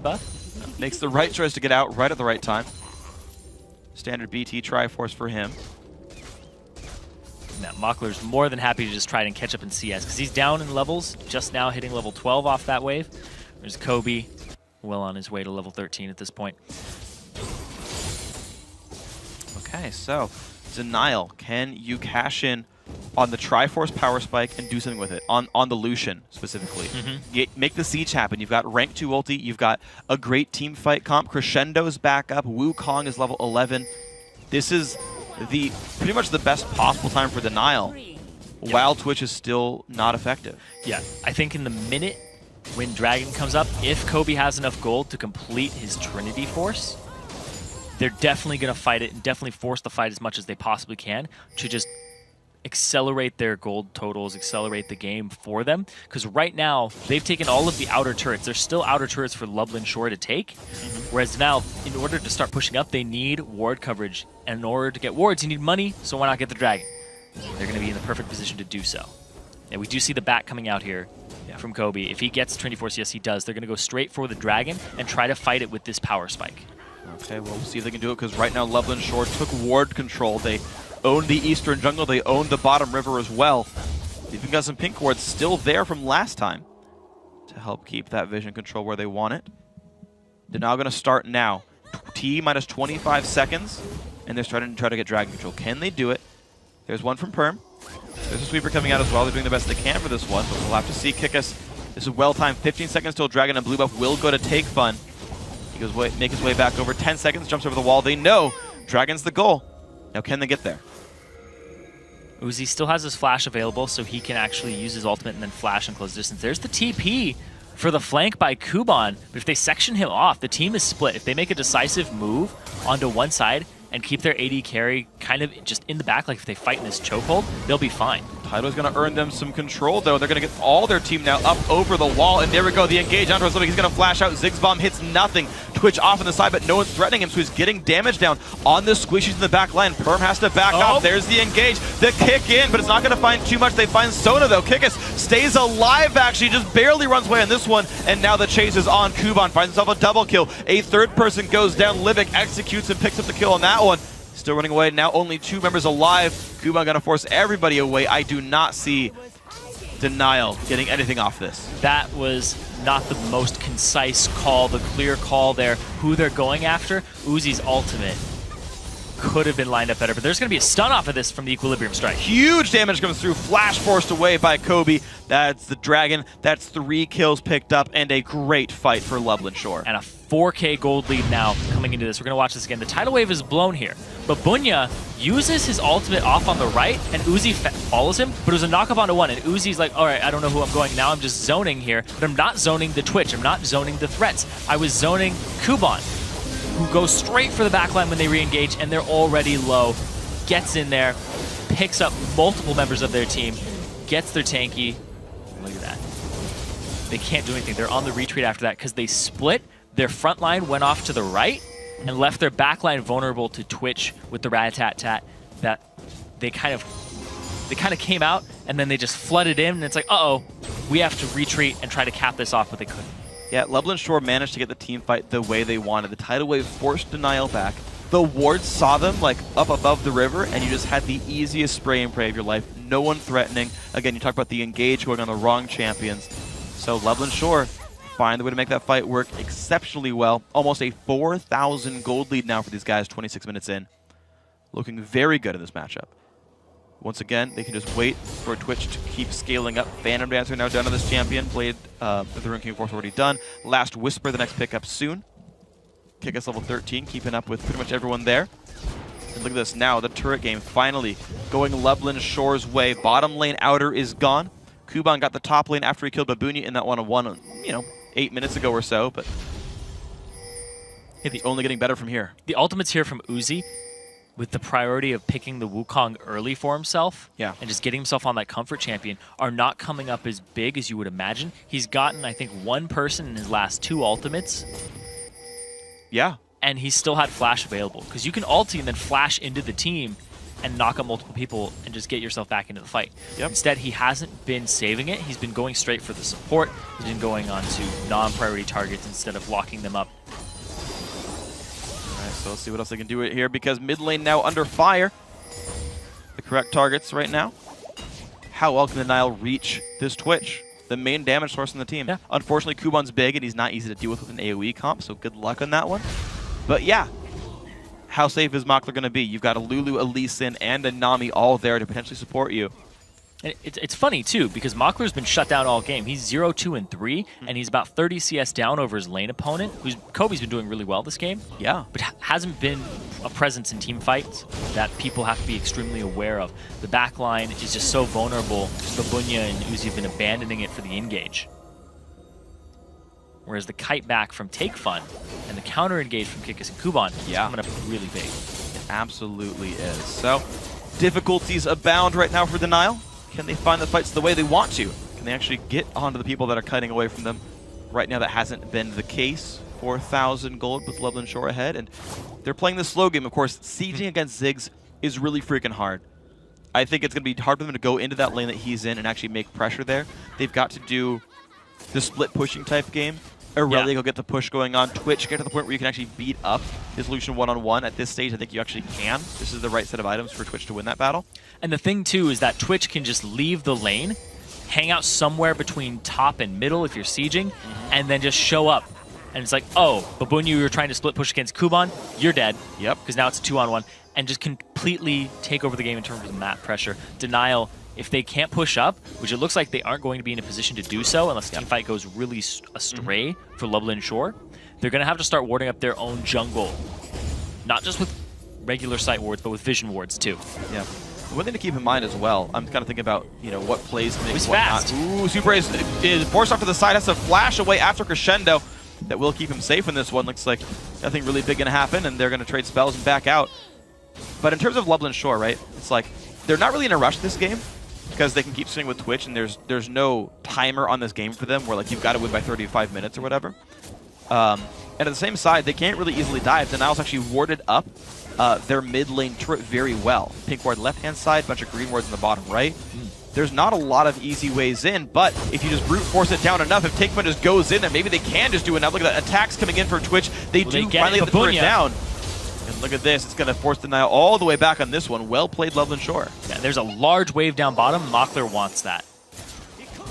makes the right choice to get out right at the right time. Standard BT Triforce for him. Now, Mockler's more than happy to just try and catch up in CS, because he's down in levels, just now hitting level 12 off that wave. There's Kobe, well on his way to level 13 at this point. Okay, so Denial, can you cash in on the Triforce Power Spike and do something with it? On the Lucian, specifically. Make the siege happen. You've got rank 2 ulti, you've got a great team fight comp, Crescendo's back up, Wukong is level 11. This is pretty much the best possible time for Denial, while Twitch is still not effective. Yeah, I think in the minute when Dragon comes up, if Kobe has enough gold to complete his Trinity Force, they're definitely going to fight it and definitely force the fight as much as they possibly can to just accelerate their gold totals, accelerate the game for them. Because right now, they've taken all of the outer turrets. There's still outer turrets for Loveland Shore to take. Whereas now, in order to start pushing up, they need ward coverage. And in order to get wards, you need money, so why not get the Dragon? They're going to be in the perfect position to do so. And we do see the back coming out here from Kobe. If he gets Trinity Force, yes he does, they're going to go straight for the Dragon and try to fight it with this power spike. Okay, well, we'll see if they can do it, because right now Loveland Shore took ward control. They owned the eastern jungle, they owned the bottom river as well. They've even got some pink wards still there from last time to help keep that vision control where they want it. They're now going to start now. T minus 25 seconds, and they're starting to try to get dragon control. Can they do it? There's one from Perm. There's a sweeper coming out as well. They're doing the best they can for this one, but we'll have to see. Kickus, this is well timed. 15 seconds till Dragon and Blue Buff will go to take fun. He goes make his way back over. 10 seconds, jumps over the wall. They know Dragon's the goal. Now can they get there? Uzi still has his flash available, so he can actually use his ultimate and then flash and close distance. There's the TP for the flank by Kuban, but if they section him off, the team is split. If they make a decisive move onto one side and keep their AD carry kind of just in the back, like if they fight in this chokehold, they'll be fine. Tidal's going to earn them some control, though. They're going to get all their team now up over the wall, and there we go. The engage onto his limit. He's going to flash out. Ziggs bomb hits nothing. Twitch off on the side, but no one's threatening him, so he's getting damage down on the squishies in the back line. Perm has to back up. There's the engage. The kick in, but it's not going to find too much. They find Sona, though. Kickus stays alive, actually. Just barely runs away on this one, and now the chase is on. Kuban finds himself a double kill. A third person goes down. Livik executes and picks up the kill on that one. Still running away. Now only 2 members alive. Kuban gonna force everybody away. I do not see Denial getting anything off this. That was not the most concise call, the clear call there. Who they're going after, Uzi's ultimate could have been lined up better, but there's going to be a stun off of this from the Equilibrium Strike. Huge damage comes through, flash forced away by Kobe. That's the Dragon. That's 3 kills picked up, and a great fight for Loveland Shore. And a 4K gold lead now coming into this. We're going to watch this again. The tidal wave is blown here, but Bunya uses his ultimate off on the right, and Uzi follows him, but it was a knock up onto 1, and Uzi's like, all right, I don't know who I'm going now. I'm just zoning here, but I'm not zoning the Twitch. I'm not zoning the threats. I was zoning Kuban, who goes straight for the backline when they re-engage, and they're already low. Gets in there, picks up multiple members of their team, gets their tanky. Look at that. They can't do anything. They're on the retreat after that because they split. Their front line went off to the right and left their backline vulnerable to Twitch with the rat-tat-tat. That they kind of came out, and then they just flooded in, and it's like, uh-oh, we have to retreat and try to cap this off, but they couldn't. Yeah, Loveland Shore managed to get the team fight the way they wanted. The tidal wave forced Denial back. The wards saw them like up above the river, and you just had the easiest spray and pray of your life. No one threatening. Again, you talk about the engage going on the wrong champions. So Loveland Shore find the way to make that fight work exceptionally well. Almost a 4,000 gold lead now for these guys 26 minutes in. Looking very good in this matchup. Once again, they can just wait for Twitch to keep scaling up. Phantom Dancer now down to this champion. Played the Rune King Force already done. Last Whisper, the next pickup soon. Kickass level 13, keeping up with pretty much everyone there. And look at this now, the turret game finally going Loveland Shore's way. Bottom lane outer is gone. Kuban got the top lane after he killed Babunya in that one-on-one, 8 minutes ago or so, but it's only getting better from here. The ultimate's here from Uzi, with the priority of picking the Wukong early for himself, and just getting himself on that comfort champion, are not coming up as big as you would imagine. He's gotten, I think, 1 person in his last 2 ultimates. Yeah. And he still had flash available, because you can ulti and then flash into the team and knock out multiple people and just get yourself back into the fight. Instead, he hasn't been saving it. He's been going straight for the support. He's been going on to non-priority targets instead of locking them up. So let's see what else they can do here, because mid lane now under fire. The correct targets right now. How well can the Nile reach this Twitch? The main damage source in the team. Yeah. Unfortunately, Kuban's big, and he's not easy to deal with an AoE comp, so good luck on that one. But yeah, how safe is Makler going to be? You've got a Lulu, a Lee Sin, and a Nami all there to potentially support you. And it's funny, too, because Makler's been shut down all game. He's 0-2-3, and he's about 30 CS down over his lane opponent, Kobe's been doing really well this game. Yeah. But hasn't been a presence in team fights that people have to be extremely aware of. The back line is just so vulnerable. Babunya and Uzi have been abandoning it for the engage. Whereas the kite back from Take Fun and the counter engage from Kickass and Kuban is coming up really big. It absolutely is. So, difficulties abound right now for Denial. Can they find the fights the way they want to? Can they actually get onto the people that are kiting away from them? Right now, that hasn't been the case. 4,000 gold with Loveland Shore ahead, and they're playing the slow game. Of course, sieging against Ziggs is really freaking hard. I think it's going to be hard for them to go into that lane that he's in and actually make pressure there. They've got to do the split pushing type game. Aurelia will get the push going on. Twitch get to the point where you can actually beat up his Lucian one-on-one. At this stage, I think you actually can. This is the right set of items for Twitch to win that battle. And the thing, too, is that Twitch can just leave the lane, hang out somewhere between top and middle if you're sieging, and then just show up. And it's like, oh, Babunya, you were trying to split push against Kuban, you're dead. Yep. Because now it's a 2-on-1. And just completely take over the game in terms of map pressure. Denial, if they can't push up, which it looks like they aren't going to be in a position to do so unless the teamfight goes really astray for Loveland Shore, they're going to have to start warding up their own jungle. Not just with regular sight wards, but with vision wards too. Yeah. One thing to keep in mind as well, I'm kind of thinking about, what plays make He's what fast. Not. Ooh, Super Ace is forced off to the side, has to flash away after Crescendo. That will keep him safe in this one. Looks like nothing really big going to happen, and they're going to trade spells and back out. But in terms of Loveland Shore, right, it's like they're not really in a rush this game because they can keep swinging with Twitch, and there's no timer on this game for them where like you've got to win by 35 minutes or whatever. And at the same side, they can't really easily dive. Denial's actually warded up their mid lane turret very well. Pink ward left-hand side, bunch of green wards in the bottom right. There's not a lot of easy ways in, but if you just brute force it down enough, if Takefun just goes in, then maybe they can just do enough. Look at that, attacks coming in for Twitch. They finally get the turret down. And look at this, it's going to force Denial all the way back on this one. Well played, Loveland Shore. Yeah, there's a large wave down bottom. Makler wants that.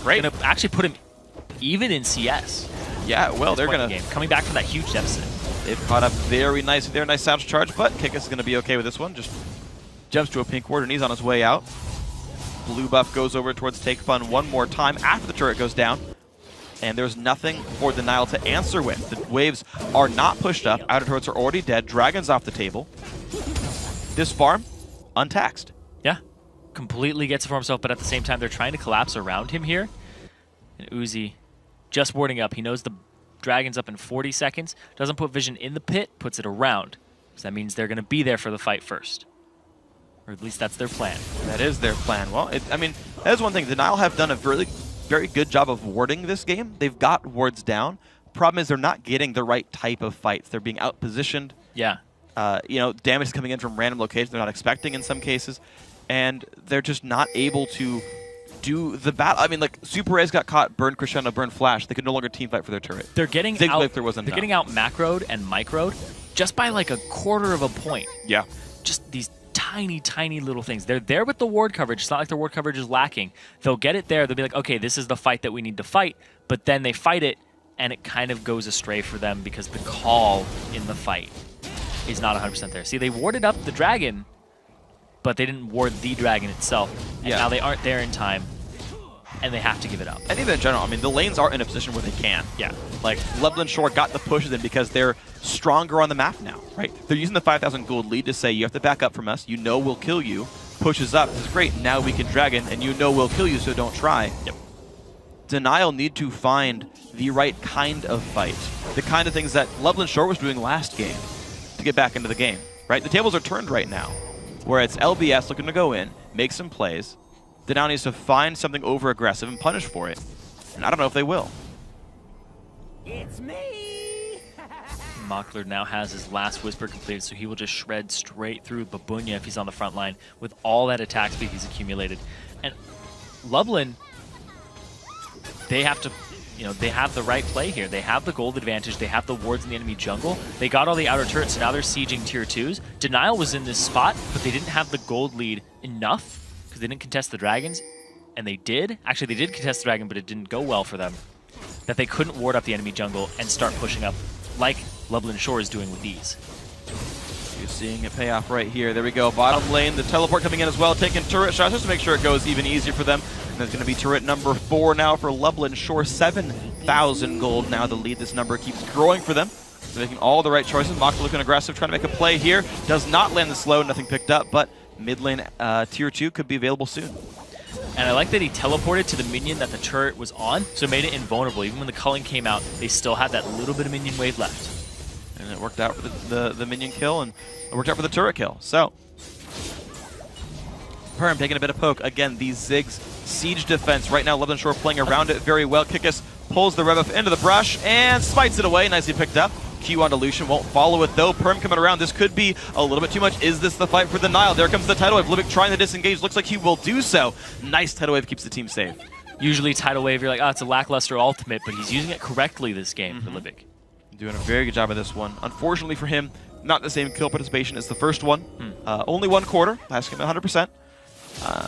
Great. Gonna actually put him even in CS. Yeah, well, they're gonna coming back from that huge deficit. They've caught up very nice there. Nice Savage charge, but Kickus is gonna be okay with this one. Just jumps to a pink ward and he's on his way out. Blue buff goes over towards Take Fun one more time after the turret goes down. And there's nothing for Denial to answer with. The waves are not pushed up. Outer turrets are already dead. Dragon's off the table. This farm, untaxed. Yeah, completely gets it for himself, but at the same time, they're trying to collapse around him here. And Uzi just warding up. He knows the Dragon's up in 40 seconds. Doesn't put vision in the pit, puts it around. So that means they're going to be there for the fight first. Or at least that's their plan. That is their plan. Well, I mean, that is one thing. Denial have done a very good job of warding this game. They've got wards down. Problem is they're not getting the right type of fights. They're being outpositioned. Yeah. You know, damage is coming in from random locations they're not expecting in some cases. And they're just not able to do the battle. I mean, like, Super Rays got caught, burned Crescendo, burned Flash. They could no longer team fight for their turret. They're getting They're out macroed and microed just by like a quarter of a point. Yeah. Just these tiny, tiny little things. They're there with the ward coverage. It's not like their ward coverage is lacking. They'll get it there. They'll be like, okay, this is the fight that we need to fight. But then they fight it, and it kind of goes astray for them because the call in the fight is not 100% there. See, they warded up the dragon, but they didn't ward the dragon itself. And now they aren't there in time, and they have to give it up. And even in general, I mean, the lanes are in a position where they can. Yeah. Like, Lublin Shore got the pushes in because they're stronger on the map now, right? They're using the 5,000 gold lead to say, you have to back up from us. You know we'll kill you. Pushes up. This is great. Now we can Dragon, and you know we'll kill you, so don't try. Yep. Denial need to find the right kind of fight. The kind of things that Lublin Shore was doing last game to get back into the game, right? The tables are turned right now, where it's LBS looking to go in, make some plays. Denial needs to find something over-aggressive and punish for it. And I don't know if they will. It's me! Mockler now has his last Whisper completed, so he will just shred straight through Babunya if he's on the front line with all that attack speed he's accumulated. And Lublin, they have to, you know, they have the right play here. They have the gold advantage. They have the wards in the enemy jungle. They got all the outer turrets, so now they're sieging tier 2s. Denial was in this spot, but they didn't have the gold lead enough because they didn't contest the dragons, and they did. Actually, they did contest the dragon, but it didn't go well for them. That they couldn't ward up the enemy jungle and start pushing up like Lublin Shore is doing with these. You're seeing it pay off right here. There we go. Bottom lane, the teleport coming in as well, taking turret shots just to make sure it goes even easier for them. And there's going to be turret number 4 now for Lublin Shore. 7,000 gold now. The lead, this number keeps growing for them. They're making all the right choices. Mock looking aggressive, trying to make a play here. Does not land the slow, nothing picked up, but mid lane tier 2 could be available soon. And I like that he teleported to the minion that the turret was on, so it made it invulnerable. Even when the culling came out, they still had that little bit of minion wave left. And it worked out for the minion kill, and it worked out for the turret kill. So, Perm taking a bit of poke. Again, these Ziggs siege defense. Right now, Lublin Shore playing around it very well. Kickus pulls the Rebuff into the brush and smites it away. Nicely picked up. Q on Dilution, won't follow it though. Perm coming around. This could be a little bit too much. Is this the fight for Denial? There comes the Tidal Wave. Libic trying to disengage. Looks like he will do so. Nice Tidal Wave keeps the team safe. Usually Tidal Wave, you're like, oh, it's a lackluster ultimate, but he's using it correctly this game for Libic. Doing a very good job of this one. Unfortunately for him, not the same kill participation as the first one. Only 1 quarter, asking 100%.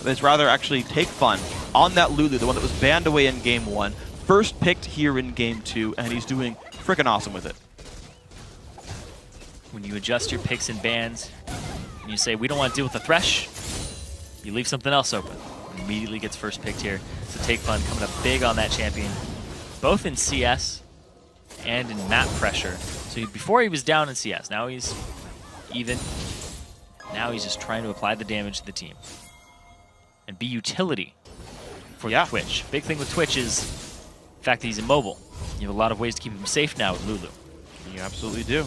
It's rather actually Take Fun on that Lulu, the one that was banned away in Game 1. First picked here in Game 2, and he's doing freaking awesome with it. When you adjust your picks and bans, and you say, we don't want to deal with the Thresh, you leave something else open. Immediately gets first picked here. So Take Fun coming up big on that champion, both in CS and in map pressure. So before he was down in CS, now he's even. Now he's just trying to apply the damage to the team and be utility for the Twitch. Big thing with Twitch is the fact that he's immobile. You have a lot of ways to keep him safe now with Lulu. You absolutely do.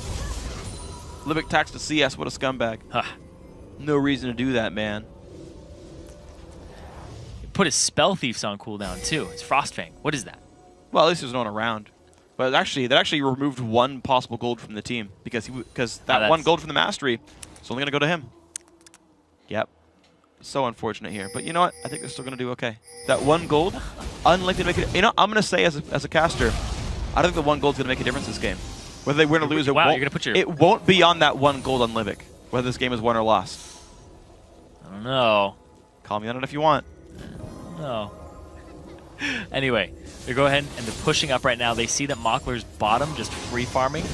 Libic tax to CS, what a scumbag. Huh. No reason to do that, man. He put his Spell Thieves on cooldown too. It's Frostfang. What is that? Well, at least there's no one around. But actually, that actually removed 1 possible gold from the team because that 1 gold from the Mastery is only going to go to him. Yep. So unfortunate here. But you know what? I think they're still going to do okay. That 1 gold, unlikely to make it. You know, I'm going to say as a caster, I don't think the 1 gold's going to make a difference this game. Whether they win or lose, it won't be on that 1 gold on Libic, whether this game is won or lost. I don't know. Call me on it if you want. No. Anyway, they go ahead and they're pushing up right now. They see that Mockler's bottom just free farming,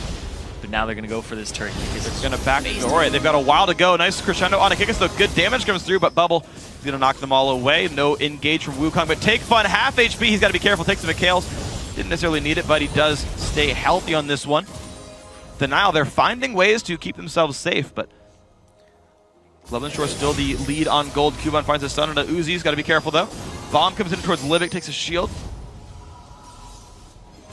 but now they're going to go for this turret. They're going to back it. All right, they've got a while to go. Nice crescendo on a Kikis, though. Good damage comes through, but Bubble is going to knock them all away. No engage from Wukong, but Take Fun, half HP. He's got to be careful. Takes the McHale's. Didn't necessarily need it, but he does stay healthy on this one. Denial, they're finding ways to keep themselves safe, but Loveland Shore still the lead on gold. Kuban finds a stun on a Uzi. He's got to be careful, though. Bomb comes in towards Livic, takes a shield.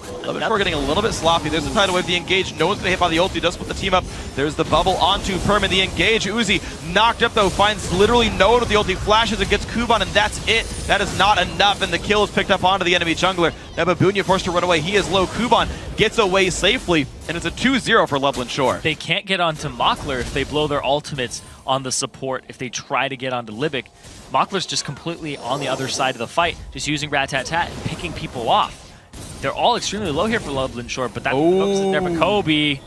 Loveland Shore getting a little bit sloppy. There's the tidal wave, the engage. No one's going to hit by the ulti. Does split the team up. There's the bubble onto Perm and the engage. Uzi knocked up, though. Finds literally no one with the ulti. Flashes and gets Kuban, and that's it. That is not enough, and the kill is picked up onto the enemy jungler. Now Babunya forced to run away. He is low. Kuban gets away safely, and it's a 2-0 for Loveland Shore. They can't get onto Mockler if they blow their ultimates on the support. If they try to get onto Livic, Mockler's just completely on the other side of the fight, just using Rat-Tat-Tat and picking people off. They're all extremely low here for Loveland Shore, but that focus is there for Kobe.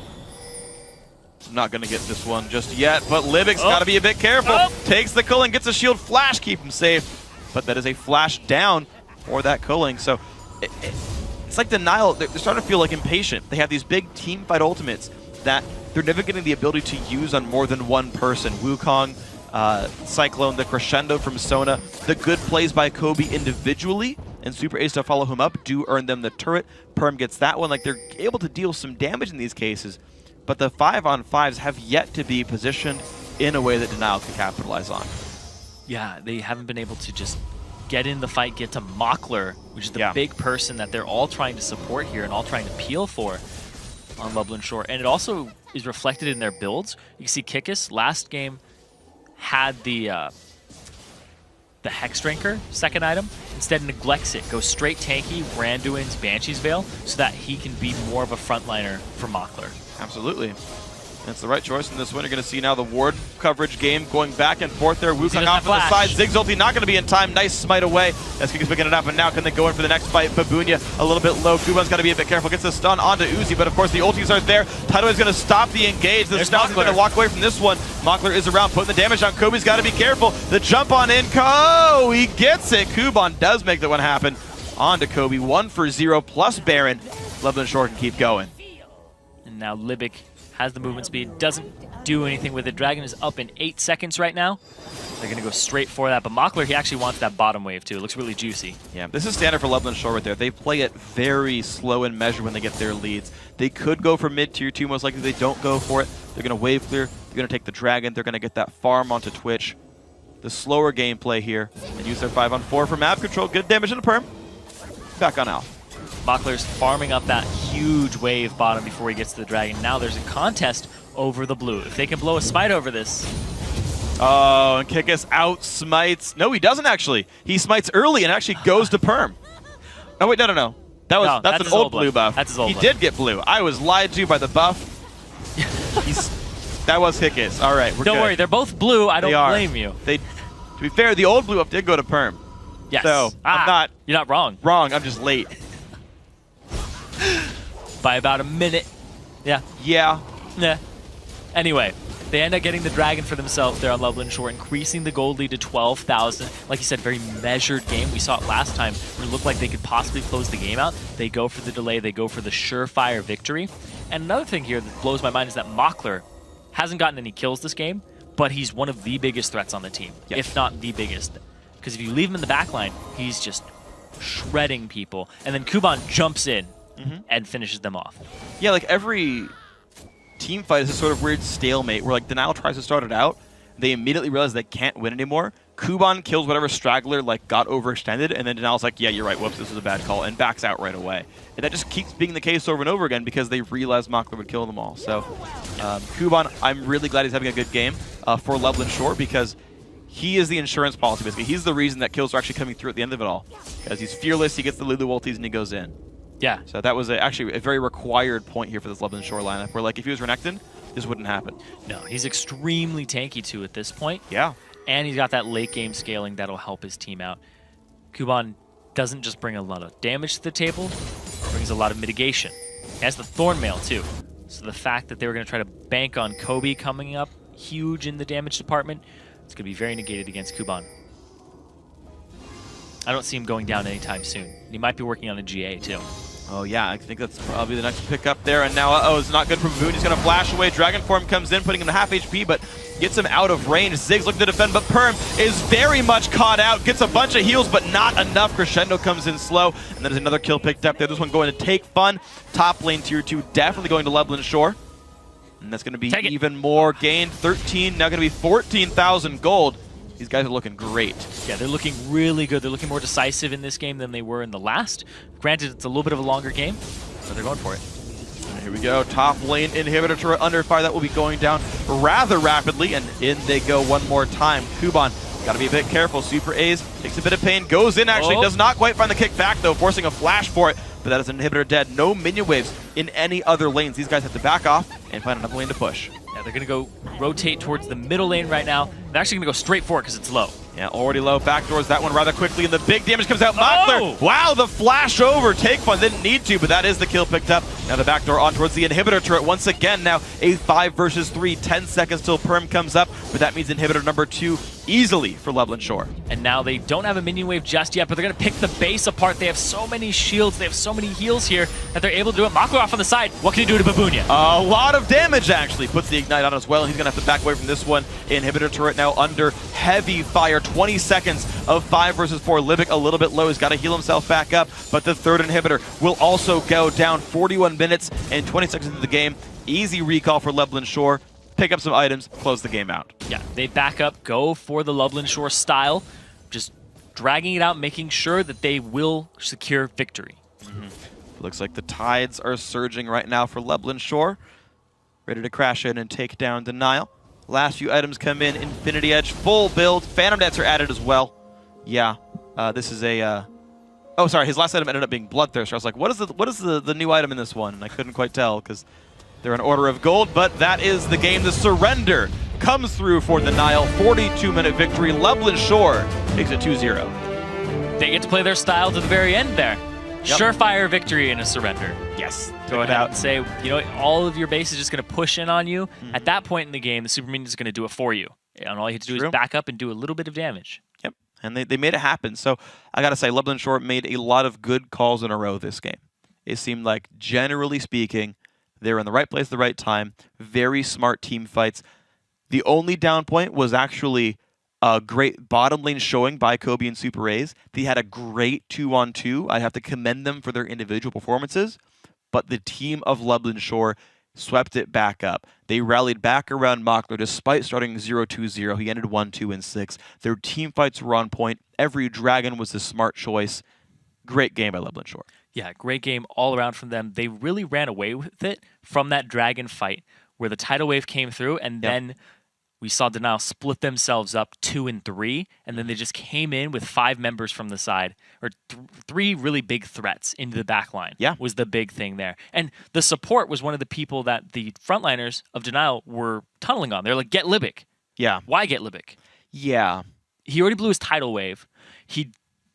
Not going to get this one just yet, but Livic's got to be a bit careful. Takes the culling, gets a shield flash, keep him safe. But that is a flash down for that culling. So it's like Denial, they're starting to feel like impatient. They have these big team fight ultimates that they're never getting the ability to use on more than one person. Wukong, Cyclone, the crescendo from Sona, the good plays by Kobe individually, and Super Ace to follow him up do earn them the turret. Perm gets that one. Like, they're able to deal some damage in these cases, but the 5-on-5s have yet to be positioned in a way that Denial can capitalize on. Yeah, they haven't been able to just get in the fight, get to Mockler, which is the big person that they're all trying to support here and all trying to peel for on Loveland Shore. And it also is reflected in their builds. You can see Kikis last game had the Hex Drinker second item, instead neglects it, goes straight tanky, Randuin's Banshee's Veil, so that he can be more of a frontliner for Mockler. Absolutely. That's the right choice in this one. You're going to see now the ward coverage game going back and forth there. Wukong off on the side. Ziggs ulti not going to be in time. Nice smite away as Kikis picking it up, and now can they go in for the next fight? Babunya a little bit low. Kuban's got to be a bit careful. Gets a stun onto Uzi, but of course the ultis aren't there. Tidal is going to stop the engage. The Stal's going to walk away from this one. Mockler is around, putting the damage on. Kobe's got to be careful. The jump on in. Oh, he gets it. Kuban does make that one happen. On to Kobe. 1 for 0 plus Baron. Loveland Shore can keep going. And now Libic has the movement speed, doesn't do anything with it. Dragon is up in 8 seconds right now. They're going to go straight for that, but Mockler, he actually wants that bottom wave too. It looks really juicy. Yeah, this is standard for Loveland Shore right there. They play it very slow and measured when they get their leads. They could go for mid tier 2, most likely they don't go for it. They're going to wave clear, they're going to take the Dragon, they're going to get that farm onto Twitch. The slower gameplay here, and use their 5-on-4 for map control. Good damage in the Perm. Back on Alpha. Mockler's farming up that huge wave bottom before he gets to the Dragon. Now there's a contest over the blue. If they can blow a smite over this. Oh, and Kikis out smites. No, he doesn't actually. He smites early and actually goes to Perm. Oh wait, no. That's an old blue buff. That's his old He buff. did get blue. I was lied to by the buff. That was Kikis. All right, we're Don't good. worry, they're both blue. I don't blame you. To be fair, the old blue buff did go to Perm. Yes. So You're not wrong. Wrong. I'm just late. By about a minute. Yeah. Yeah. Anyway, they end up getting the Dragon for themselves there on Loveland Shore, increasing the gold lead to 12,000. Like you said, very measured game. We saw it last time where it looked like they could possibly close the game out. They go for the delay. They go for the surefire victory. And another thing here that blows my mind is that Mockler hasn't gotten any kills this game, but he's one of the biggest threats on the team, if not the biggest. Because if you leave him in the backline, he's just shredding people. And then Kuban jumps in and finishes them off. Yeah, like every team fight is a sort of weird stalemate where like Denial tries to start it out, they immediately realize they can't win anymore. Kuban kills whatever straggler like got overextended, and then Denial's like, yeah, you're right, whoops, this was a bad call, and backs out right away. And that just keeps being the case over and over again because they realize Mockler would kill them all. So Kuban, I'm really glad he's having a good game for Loveland Shore because he is the insurance policy, basically. He's the reason that kills are actually coming through at the end of it all. Because he's fearless, he gets the Lulu ultis, and he goes in. Yeah. So that was actually a very required point here for this Loveland Shore lineup, where like if he was Renekton, this wouldn't happen. No, he's extremely tanky too at this point. Yeah. And he's got that late game scaling that'll help his team out. Kuban doesn't just bring a lot of damage to the table, brings a lot of mitigation. He has the Thornmail too. So the fact that they were going to try to bank on Kobe coming up huge in the damage department, it's going to be very negated against Kuban. I don't see him going down anytime soon. He might be working on a GA too. Oh yeah, I think that's probably the next pickup there. And now, uh-oh, it's not good for Baboon. He's going to flash away. Dragon Form comes in, putting him to half HP, but gets him out of range. Ziggs looking to defend, but Perm is very much caught out. Gets a bunch of heals, but not enough. Crescendo comes in slow, and then there's another kill picked up there. This one going to Take Fun. Top lane tier 2, definitely going to Lublin Shore. And that's going to be even more gained. 13, now going to be 14,000 gold. These guys are looking great. Yeah, they're looking really good. They're looking more decisive in this game than they were in the last. Granted, it's a little bit of a longer game, but they're going for it. Here we go. Top lane inhibitor turret under fire. That will be going down rather rapidly, and in they go one more time. Kuban, got to be a bit careful. Super A's takes a bit of pain, goes in actually, does not quite find the kick back though, forcing a flash for it, but that is an inhibitor dead. No minion waves in any other lanes. These guys have to back off and find another lane to push. Yeah, they're going to go rotate towards the middle lane right now. They're actually going to go straight for it because it's low. Yeah, already low. Backdoors that one rather quickly, and the big damage comes out. Mockler! Wow, the flash over. Take Fun didn't need to, but that is the kill picked up. Now the backdoor on towards the inhibitor turret once again. Now a 5 versus 3, 10 seconds till Perm comes up, but that means inhibitor number 2 easily for Lublin Shore. And now they don't have a minion wave just yet, but they're going to pick the base apart. They have so many shields, they have so many heals here that they're able to do it. Mockler off on the side. What can he do to Babunia? A lot of damage, actually. Puts the Ignite on as well, and he's going to have to back away from this one. Inhibitor turret now under heavy fire. 20 seconds of 5 versus 4. Libic a little bit low. He's got to heal himself back up, but the third inhibitor will also go down. 41 minutes and 20 seconds into the game. Easy recall for Lublin Shore. Pick up some items, close the game out. Yeah, they back up, go for the Lublin Shore style, just dragging it out, making sure that they will secure victory. Looks like the tides are surging right now for Lublin Shore. Ready to crash in and take down Denial. Last few items come in. Infinity Edge, full build. Phantom Nets are added as well. Yeah, this is a... oh, sorry, his last item ended up being Bloodthirster. I was like, what is the new item in this one? And I couldn't quite tell because they're an order of gold, but that is the game. The surrender comes through for Denial. 42-minute victory. Lublin Shore takes it 2-0. They get to play their style to the very end there. Yep. Surefire victory in a surrender. Yes. Go out and say, you know, all of your base is just going to push in on you. At that point in the game, the Super Minion is going to do it for you. And all you have to do is back up and do a little bit of damage. Yep. And they made it happen. So I got to say, Lublin Shore made a lot of good calls in a row this game. It seemed like, generally speaking, they were in the right place at the right time. Very smart team fights. The only down point was actually a great bottom lane showing by Kobe and Super A's. They had a great 2-on-2. I have to commend them for their individual performances. But the team of Lublin Shore swept it back up. They rallied back around Mockler despite starting 0-2-0. He ended 1-2 and 6. Their team fights were on point. Every dragon was a smart choice. Great game by Lublin Shore. Yeah, great game all around from them. They really ran away with it from that dragon fight where the tidal wave came through, and then we saw Denial split themselves up 2 and 3, and then they just came in with 5 members from the side, or 3 really big threats into the back line. Yeah. Was the big thing there. And the support was one of the people that the frontliners of Denial were tunneling on. They're like, get Libic. Yeah. Why get Libic? Yeah. He already blew his tidal wave. He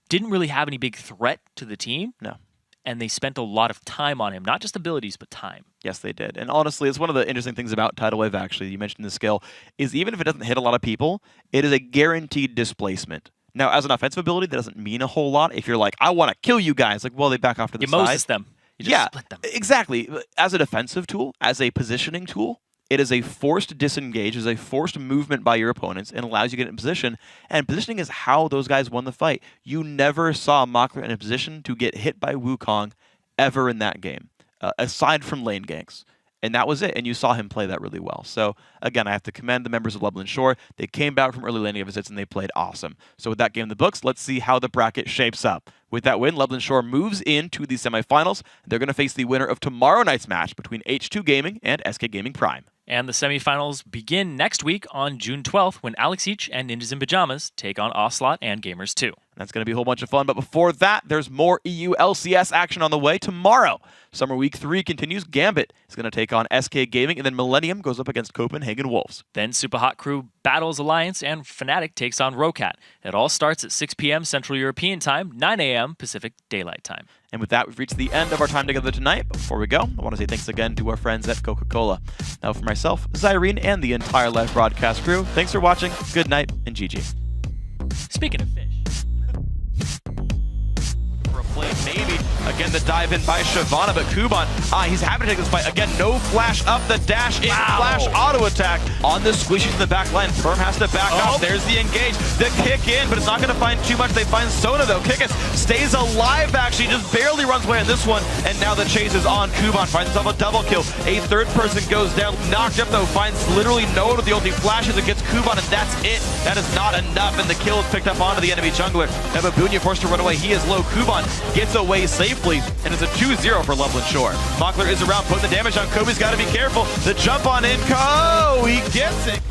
didn't really have any big threat to the team. No. And they spent a lot of time on him. Not just abilities, but time. Yes, they did. And honestly, it's one of the interesting things about Tidal Wave, actually, you mentioned the skill, is even if it doesn't hit a lot of people, it is a guaranteed displacement. Now, as an offensive ability, that doesn't mean a whole lot. If you're like, I want to kill you guys, like, well, they back off to the side. You Moses them. You just split them. Exactly. As a defensive tool, as a positioning tool, it is a forced disengage, is a forced movement by your opponents, and allows you to get in position. And positioning is how those guys won the fight. You never saw Mockler in a position to get hit by Wukong ever in that game, aside from lane ganks. And that was it. And you saw him play that really well. So, again, I have to commend the members of Lublin Shore. They came back from early laning visits, and they played awesome. So with that game in the books, let's see how the bracket shapes up. With that win, Lublin Shore moves into the semifinals. They're going to face the winner of tomorrow night's match between H2 Gaming and SK Gaming Prime. And the semifinals begin next week on June 12th when Alex Each and Ninjas in Pajamas take on Ocelot and Gamers 2. That's going to be a whole bunch of fun. But before that, there's more EU LCS action on the way tomorrow. Summer Week 3 continues. Gambit is going to take on SK Gaming, and then Millennium goes up against Copenhagen Wolves. Then Super Hot Crew battles Alliance, and Fnatic takes on Rocat. It all starts at 6 p.m. Central European Time, 9 a.m. Pacific Daylight Time. And with that, we've reached the end of our time together tonight. But before we go, I want to say thanks again to our friends at Coca-Cola. Now for myself, Zyrene, and the entire live broadcast crew, thanks for watching, good night, and GG. Speaking of fish. maybe. Again, the dive in by Shyvana, but Kuban, he's happy to take this fight. Again, no flash up the dash in, flash auto attack on the squishy from the back line. Perm has to back off. There's the engage, the kick in, but it's not going to find too much. They find Sona though. Kickus stays alive actually, just barely runs away on this one, and now the chase is on. Kuban finds himself a double kill. A third person goes down, knocked up though, finds literally no one with the ulti, flashes against Kuban, and that's it. That is not enough, and the kill is picked up onto the enemy jungler. Now Babunia forced to run away. He is low. Kuban gets away safely, and it's a 2-0 for Loveland Shore. Mockler is around, putting the damage on. Kobe's got to be careful. The jump on in. He gets it.